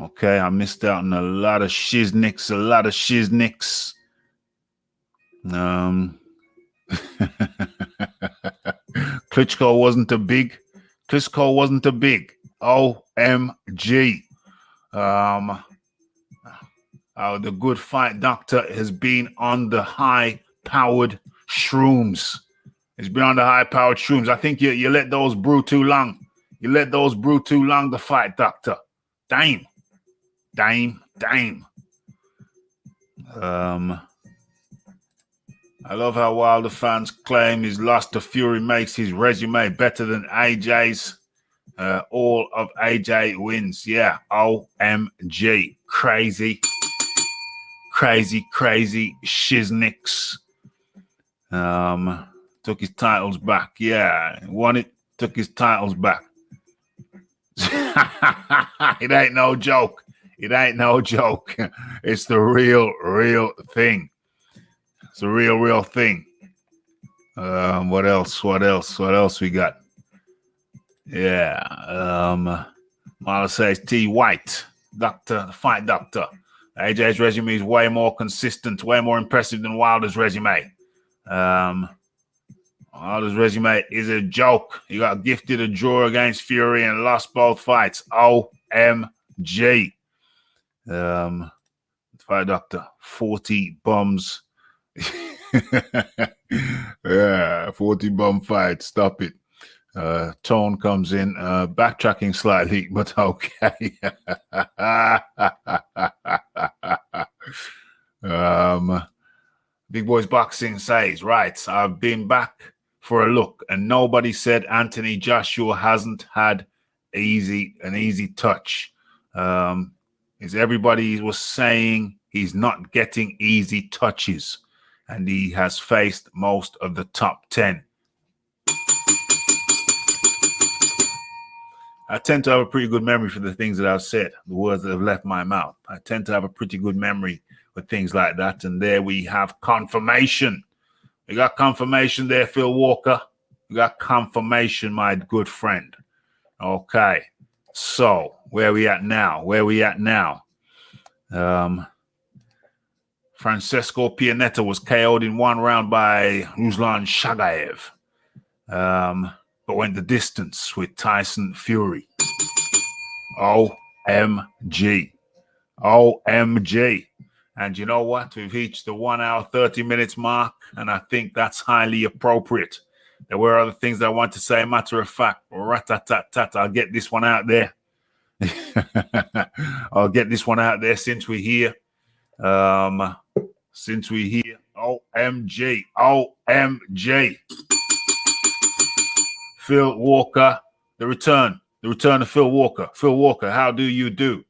Okay, I missed out on a lot of shiznicks. Klitschko wasn't a big. OMG. The good fight doctor has been on the high-powered shrooms. I think you let those brew too long. The fight doctor. Damn. I love how Wilder fans claim his loss to Fury makes his resume better than AJ's. All of AJ wins. Yeah. OMG. Crazy shiznicks. Took his titles back. Yeah. Won it. Took his titles back. It ain't no joke. It's the real thing. It's a real thing. What else we got? Yeah. Marla says T. White, doctor, the fight doctor. AJ's resume is way more consistent, way more impressive than Wilder's resume. Wilder's resume is a joke. He got gifted a draw against Fury and lost both fights. OMG. Fight doctor, 40 bums. Yeah, 40 bum fights. Stop it. Tone comes in, backtracking slightly, but okay. Big Boys Boxing says, right, I've been back for a look, and nobody said Anthony Joshua hasn't had an easy touch. Is everybody was saying he's not getting easy touches, and he has faced most of the top 10. I tend to have a pretty good memory for the things that I've said, the words that have left my mouth. I tend to have a pretty good memory with things like that. And there we have confirmation. We got confirmation there, Phil Walker. We got confirmation, my good friend. Okay. So where we at now? Francesco Pianetta was KO'd in 1 round by Ruslan Shagaev. But went the distance with Tyson Fury. OMG. And you know what? We've reached the 1 hour, 30 minutes mark, and I think that's highly appropriate. There were other things that I want to say. Matter of fact, rat-tat-tat-tat, I'll get this one out there. I'll get this one out there since we're here. Since we're here. OMG. OMG. Phil Walker. The return of Phil Walker. Phil Walker, how do you do?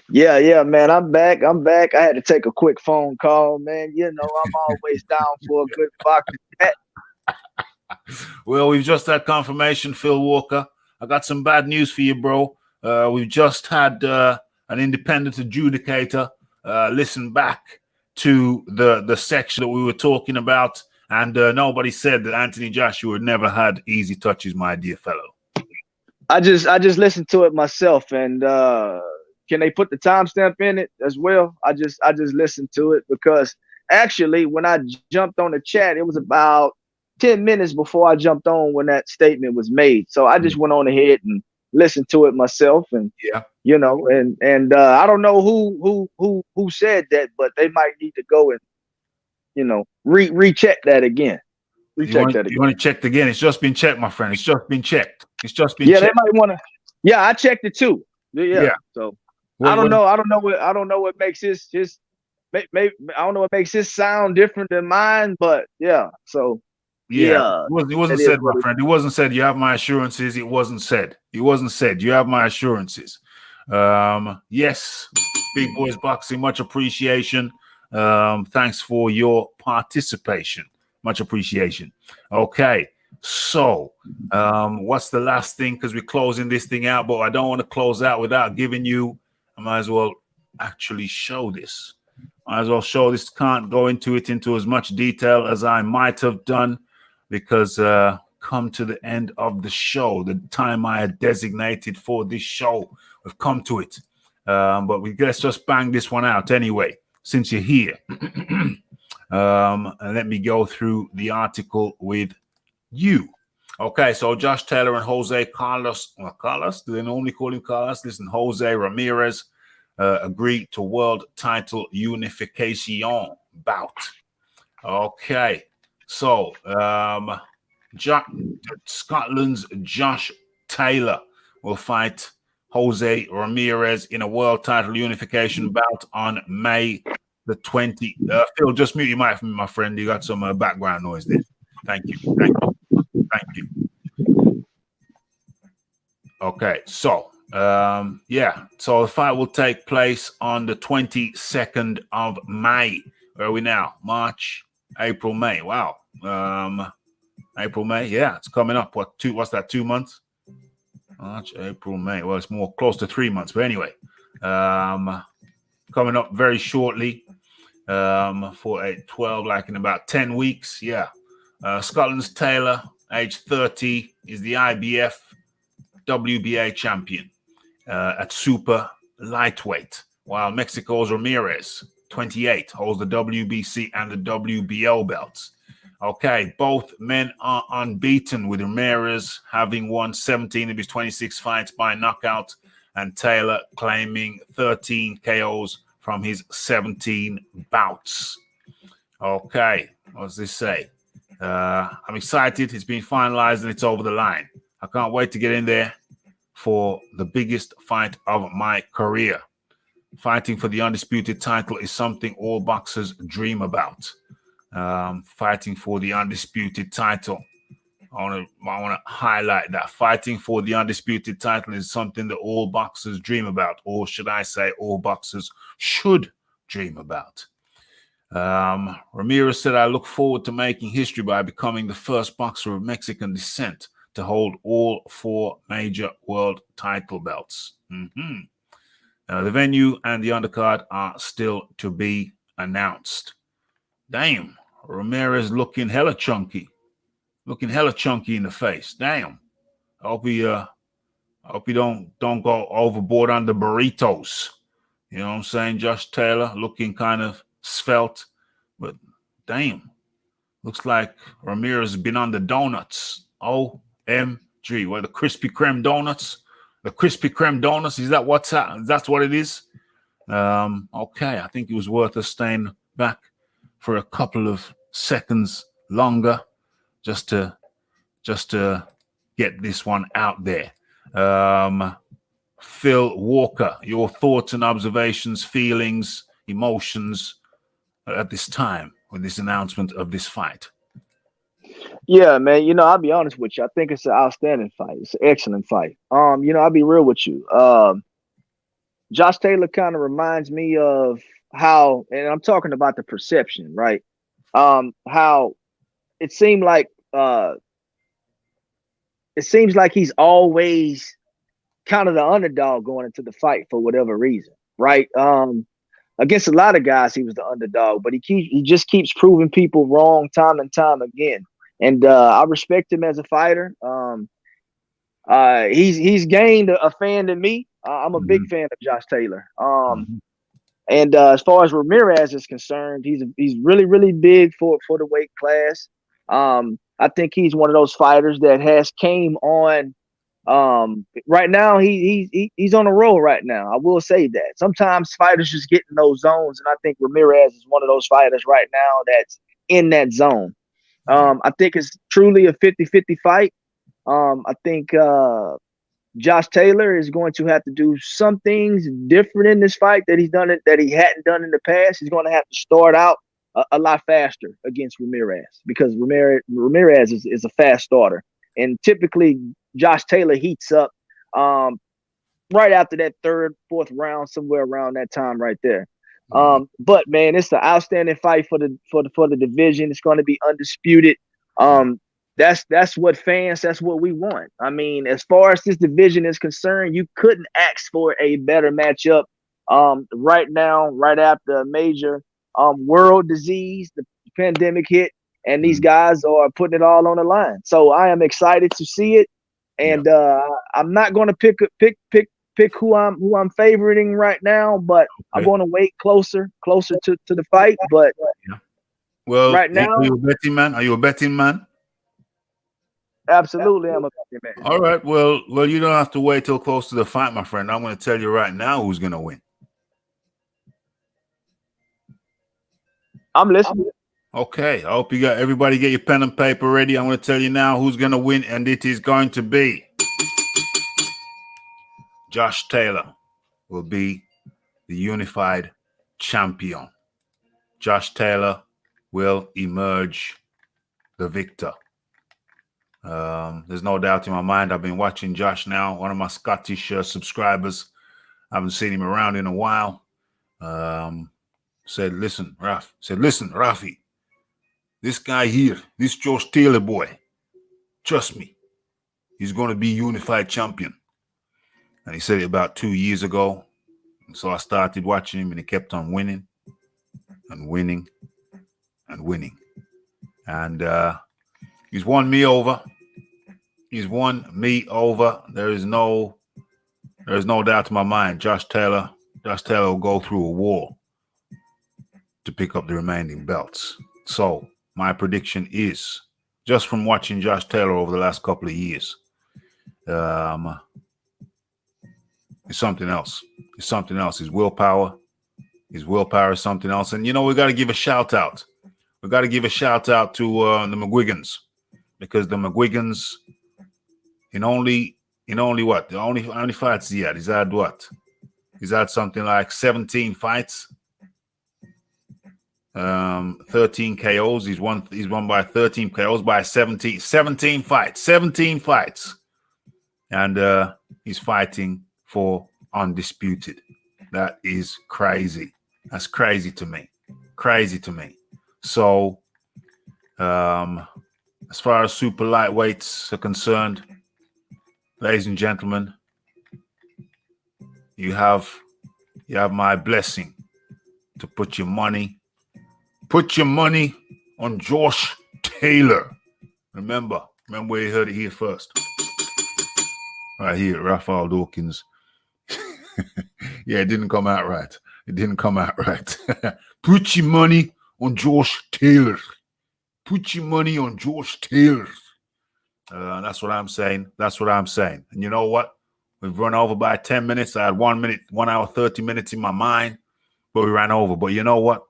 Yeah, man. I'm back. I had to take a quick phone call, man. You know, I'm always down for a good boxing chat. Well, we've just had confirmation, Phil Walker. I got some bad news for you, bro. We've just had an independent adjudicator listen back to the section that we were talking about, and nobody said that Anthony Joshua never had easy touches, my dear fellow. I just listened to it myself, and can they put the timestamp in it as well? I just listened to it because actually when I jumped on the chat, it was about 10 minutes before I jumped on when that statement was made. So I just went on ahead and listened to it myself, and you know, and I don't know who said that, but they might need to go and, you know, recheck that again. You want to check it again? It's just been checked, my friend. It's just been checked. It's just been checked. They might want to. Yeah, I checked it too. Yeah. So I don't know what makes his maybe I don't know what makes his sound different than mine, but yeah. So yeah. It wasn't said, my friend. It wasn't said. You have my assurances. It wasn't said. It wasn't said. You have my assurances. Yes, Big Boys Boxing. Much appreciation. Thanks for your participation. Much appreciation. Okay, so what's the last thing? Because we're closing this thing out, but I don't want to close out without giving you. I might as well actually show this. Might as well show this. Can't go into as much detail as I might have done, because come to the end of the show, the time I had designated for this show, we've come to it. But let's just bang this one out anyway, since you're here. And let me go through the article with you. Okay, so Josh Taylor and Jose Carlos, do they normally call him Carlos? Listen, Jose Ramirez agreed to world title unification bout. Okay, so Scotland's Josh Taylor will fight Jose Ramirez in a world title unification bout on May the 20th. Phil, just mute your mic for me, my friend. You got some background noise there. Thank you. Okay, so so the fight will take place on the 22nd of May. Where are we now? March, April, May. Wow. April, May. Yeah, it's coming up. What's that? 2 months? March, April, May. Well, it's more close to 3 months, but anyway, coming up very shortly. For a 12, like in about 10 weeks. Yeah. Scotland's Taylor, age 30, is the IBF WBA champion at super lightweight, while Mexico's Ramirez, 28, holds the WBC and the WBO belts. Okay, both men are unbeaten, with Ramirez having won 17 of his 26 fights by knockout, and Taylor claiming 13 KOs from his 17 bouts. Okay, what does this say? I'm excited. It's been finalized and it's over the line. I can't wait to get in there for the biggest fight of my career. Fighting for the undisputed title is something all boxers dream about. Fighting for the undisputed title. I want to highlight that. Fighting for the undisputed title is something that all boxers dream about, or should I say all boxers should dream about. Ramirez said, I look forward to making history by becoming the first boxer of Mexican descent to hold all 4 major world title belts. The venue and the undercard are still to be announced. Damn, Ramirez looking hella chunky. Looking hella chunky in the face. Damn. I hope he don't go overboard on the burritos. You know what I'm saying? Josh Taylor looking kind of svelte, but damn. Looks like Ramirez has been on the donuts. OMG. What, the Krispy Kreme donuts? The Krispy Kreme donuts, is that that's what it is? Okay, I think it was worth us staying back for a couple of seconds longer. Just to get this one out there. Phil Walker, your thoughts and observations, feelings, emotions at this time with this announcement of this fight. Yeah, man. I'll be honest with you. I think it's an outstanding fight. It's an excellent fight. I'll be real with you. Josh Taylor kind of reminds me of how, and I'm talking about the perception, right? How it seemed like it seems like he's always kind of the underdog going into the fight for whatever reason, right? Against a lot of guys, he was the underdog, but he just keeps proving people wrong time and time again. And I respect him as a fighter. He's gained a fan to me. I'm a big fan of Josh Taylor. And as far as Ramirez is concerned, he's really, really big for the weight class. I think he's one of those fighters that has came on. Right now, he's on a roll right now. I will say that. Sometimes fighters just get in those zones, and I think Ramirez is one of those fighters right now that's in that zone. I think it's truly a 50-50 fight. I think Josh Taylor is going to have to do some things different in this fight that he hadn't done in the past. He's going to have to start out a lot faster against Ramirez because Ramirez is a fast starter, and typically Josh Taylor heats up right after that third, fourth round, somewhere around that time right there. But man, it's an outstanding fight for the division. It's going to be undisputed. That's what fans, that's what we want. I mean, as far as this division is concerned, you couldn't ask for a better matchup right now, right after a major world disease, the pandemic hit, and these guys are putting it all on the line. So I am excited to see it. And I'm not going to pick who I'm favoriting right now, but I'm going to wait closer to the fight. But well, right now, are you a betting man? Are you a betting man? Absolutely, I'm a betting man. All right. Well, you don't have to wait till close to the fight, my friend. I'm going to tell you right now who's going to win. I'm listening. Okay. I hope everybody get your pen and paper ready. I'm going to tell you now who's going to win, and it is going to be Josh Taylor will be the unified champion. Josh Taylor will emerge the victor. There's no doubt in my mind. I've been watching Josh now, one of my Scottish subscribers. I haven't seen him around in a while. Said, listen, Rafi, this guy here, this Josh Taylor boy, trust me, he's going to be unified champion. And he said it about 2 years ago. And so I started watching him, and he kept on winning and winning and winning. And he's won me over. He's won me over. There is no doubt in my mind. Josh Taylor will go through a war to pick up the remaining belts. So my prediction is, just from watching Josh Taylor over the last couple of years, it's something else. It's something else. His willpower is something else. And we got to give a shout out. We got to give a shout out to the McGuigans, because the McGuigans, in only what? How many fights he had? He's had what? He's had something like 17 fights. 13 KOs. He's won by 13 KOs by 17 fights. 17 fights. And he's fighting for undisputed. That is crazy. That's crazy to me. Crazy to me. So as far as super lightweights are concerned, ladies and gentlemen, you have my blessing to put your money on Josh Taylor. Remember where you heard it here first. Right here, Raphael Dawkins. Yeah, it didn't come out right. Put your money on Josh Taylor. Put your money on Josh Taylor. That's what I'm saying. And you know what? We've run over by 10 minutes. I had 1 hour, 30 minutes in my mind, but we ran over. But you know what?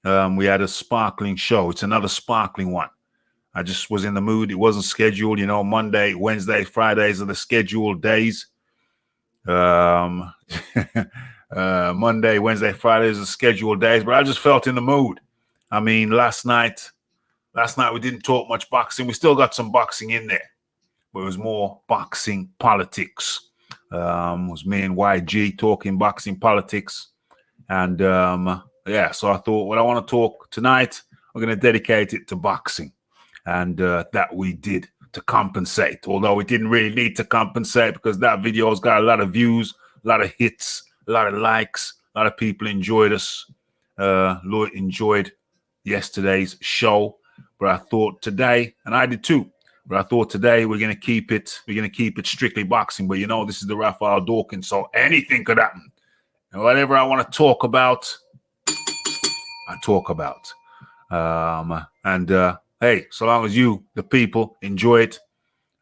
We had a sparkling show. It's another sparkling one. I just was in the mood. It wasn't scheduled. Monday, Wednesday, Fridays are the scheduled days. Monday, Wednesday, Fridays are scheduled days, but I just felt in the mood. I mean, last night we didn't talk much boxing. We still got some boxing in there, but it was more boxing politics. It was me and YG talking boxing politics. And yeah, so I thought, what I want to talk tonight, we're going to dedicate it to boxing. And that we did to compensate, although we didn't really need to compensate because that video's got a lot of views, a lot of hits, a lot of likes, a lot of people enjoyed us, enjoyed yesterday's show. But I thought today, and I did too, but I thought today we're gonna keep it strictly boxing. But you know, this is the Raphael Dawkins, so anything could happen. And whatever I want to talk about, I talk about. Hey, so long as you, the people, enjoy it,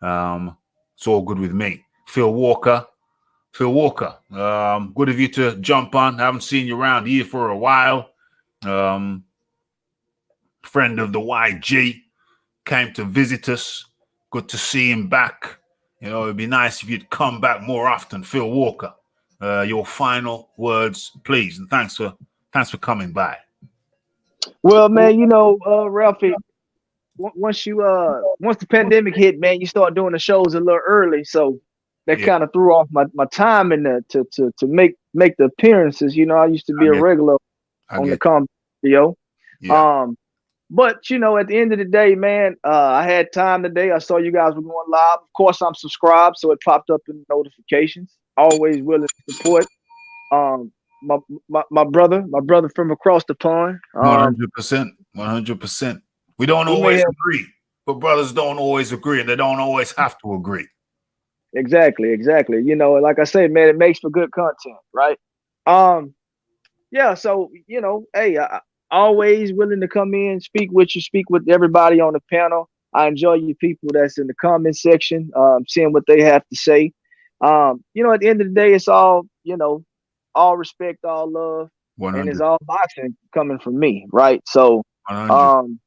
it's all good with me. Phil Walker, good of you to jump on. I haven't seen you around here for a while. Friend of the YG, came to visit us. Good to see him back. You know, it'd be nice if you'd come back more often, Phil Walker. Your final words, please, and thanks for coming by. Well, man, you know, Ralphie, once the pandemic hit, man, you start doing the shows a little early, so that kind of threw off my time in to make the appearances. You know, I used to be a regular on the comedy video. Yeah. But you know, at the end of the day, man, I had time today. I saw you guys were going live. Of course, I'm subscribed, so it popped up in the notifications. Always willing to support. My brother from across the pond. 100%. We don't always agree, but brothers don't always agree, and they don't always have to agree. Exactly. You know, like I say, man, it makes for good content, right? Yeah. So you know, hey, I always willing to come in, speak with everybody on the panel. I enjoy you people that's in the comment section, seeing what they have to say. You know, at the end of the day, it's all, you know, all respect, all love, 100. and it's all boxing coming from me, right? So, 100.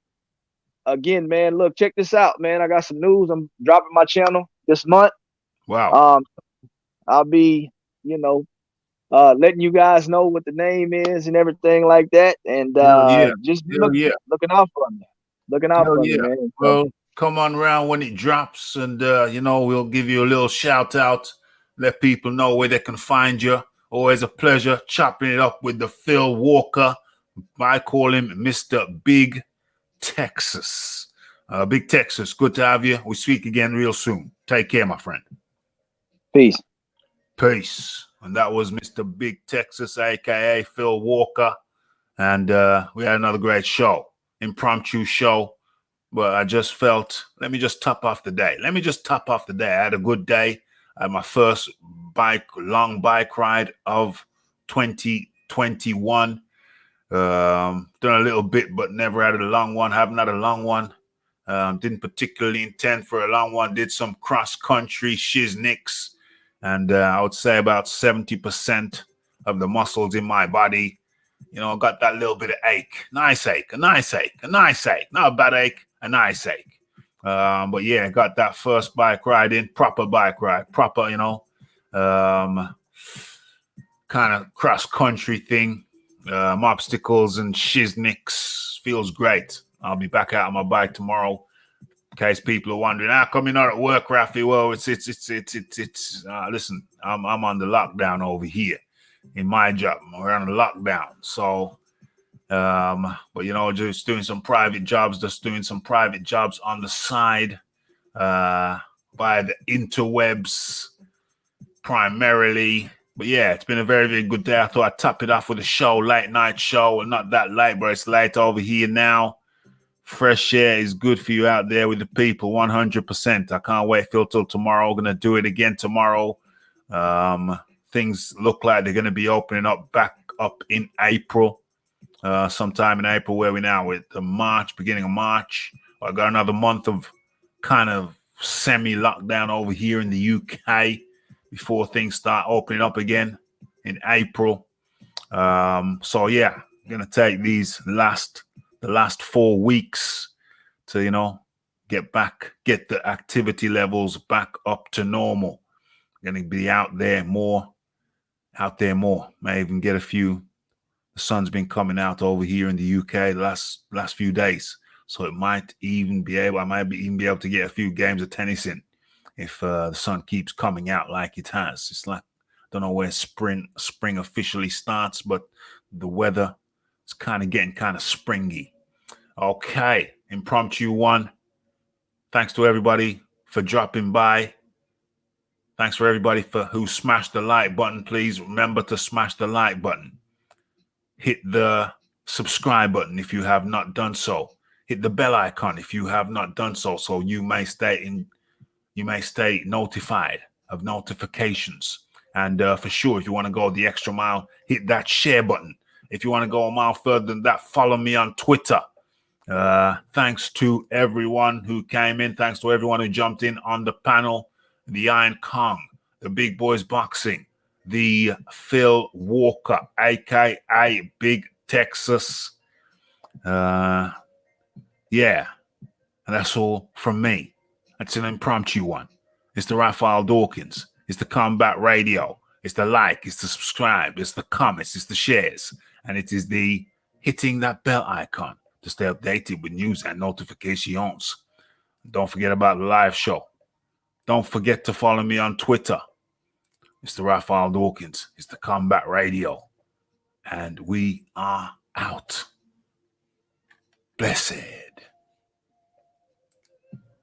Again, man, look, check this out, man. I got some news. I'm dropping my channel this month. Wow. I'll be, you know, letting you guys know what the name is and everything like that, and just be looking out for me. Looking out for me, man. Well, come on around when it drops, and you know, we'll give you a little shout out. Let people know where they can find you. Always a pleasure chopping it up with the Phil Walker. I call him Mr. Big Texas. Big Texas, good to have you. We speak again real soon. Take care, my friend. Peace. And that was Mr. Big Texas, aka Phil Walker. And we had another great show, impromptu show. But I just felt, let me just top off the day. I had a good day. I had my first long bike ride of 2021. Done a little bit, but never had a long one. Haven't had a long one. Didn't particularly intend for a long one. Did some cross-country shiznicks. And I would say about 70% of the muscles in my body, you know, got that little bit of ache. Nice ache. Not a bad ache, a nice ache. But yeah, got that first bike ride in, proper bike ride, proper, you know, kind of cross-country thing. Obstacles and shiznicks. Feels great. I'll be back out on my bike tomorrow. In case people are wondering, how come you're not at work, Rafi? Well, listen, I'm on the lockdown over here in my job. We're on a lockdown. So, but you know, just doing some private jobs on the side, by the interwebs primarily. But yeah, it's been a very, very good day. I thought I'd top it off with a show, late night show. Well, not that late, but it's late over here now. Fresh air is good for you out there with the people, 100%. I can't wait till tomorrow. We're going to do it again tomorrow. Things look like they're going to be opening up back up in April, sometime in April. Where we now with beginning of March. I got another month of kind of semi-lockdown over here in the UK before things start opening up again in April. So yeah, I'm going to take the last 4 weeks to, you know, get the activity levels back up to normal. Gonna be out there more. May even get a few. The sun's been coming out over here in the UK the last few days, so it might even be able. I might even be able to get a few games of tennis in if the sun keeps coming out like it has. It's like, I don't know where spring officially starts, but the weather is kind of getting kind of springy. Okay, impromptu one. Thanks to everybody for dropping by. Thanks for everybody who smashed the like button. Please remember to smash the like button. Hit the subscribe button if you have not done so. Hit the bell icon if you have not done so, so you may stay notified of notifications. And for sure, if you want to go the extra mile, hit that share button. If you want to go a mile further than that, follow me on Twitter. Thanks to everyone who came in. Thanks to everyone who jumped in on the panel. The Iron Kong, the Big Boys Boxing, the Phil Walker, aka Big Texas. Yeah, and that's all from me. That's an impromptu one. It's the Raphael Dawkins. It's the Combat Radio. It's the like. It's the subscribe. It's the comments. It's the shares. And it is the hitting that bell icon to stay updated with news and notifications. Don't forget about the live show. Don't forget to follow me on Twitter. It's the Raphael Dawkins. It's the Combat Radio. And we are out. Blessed.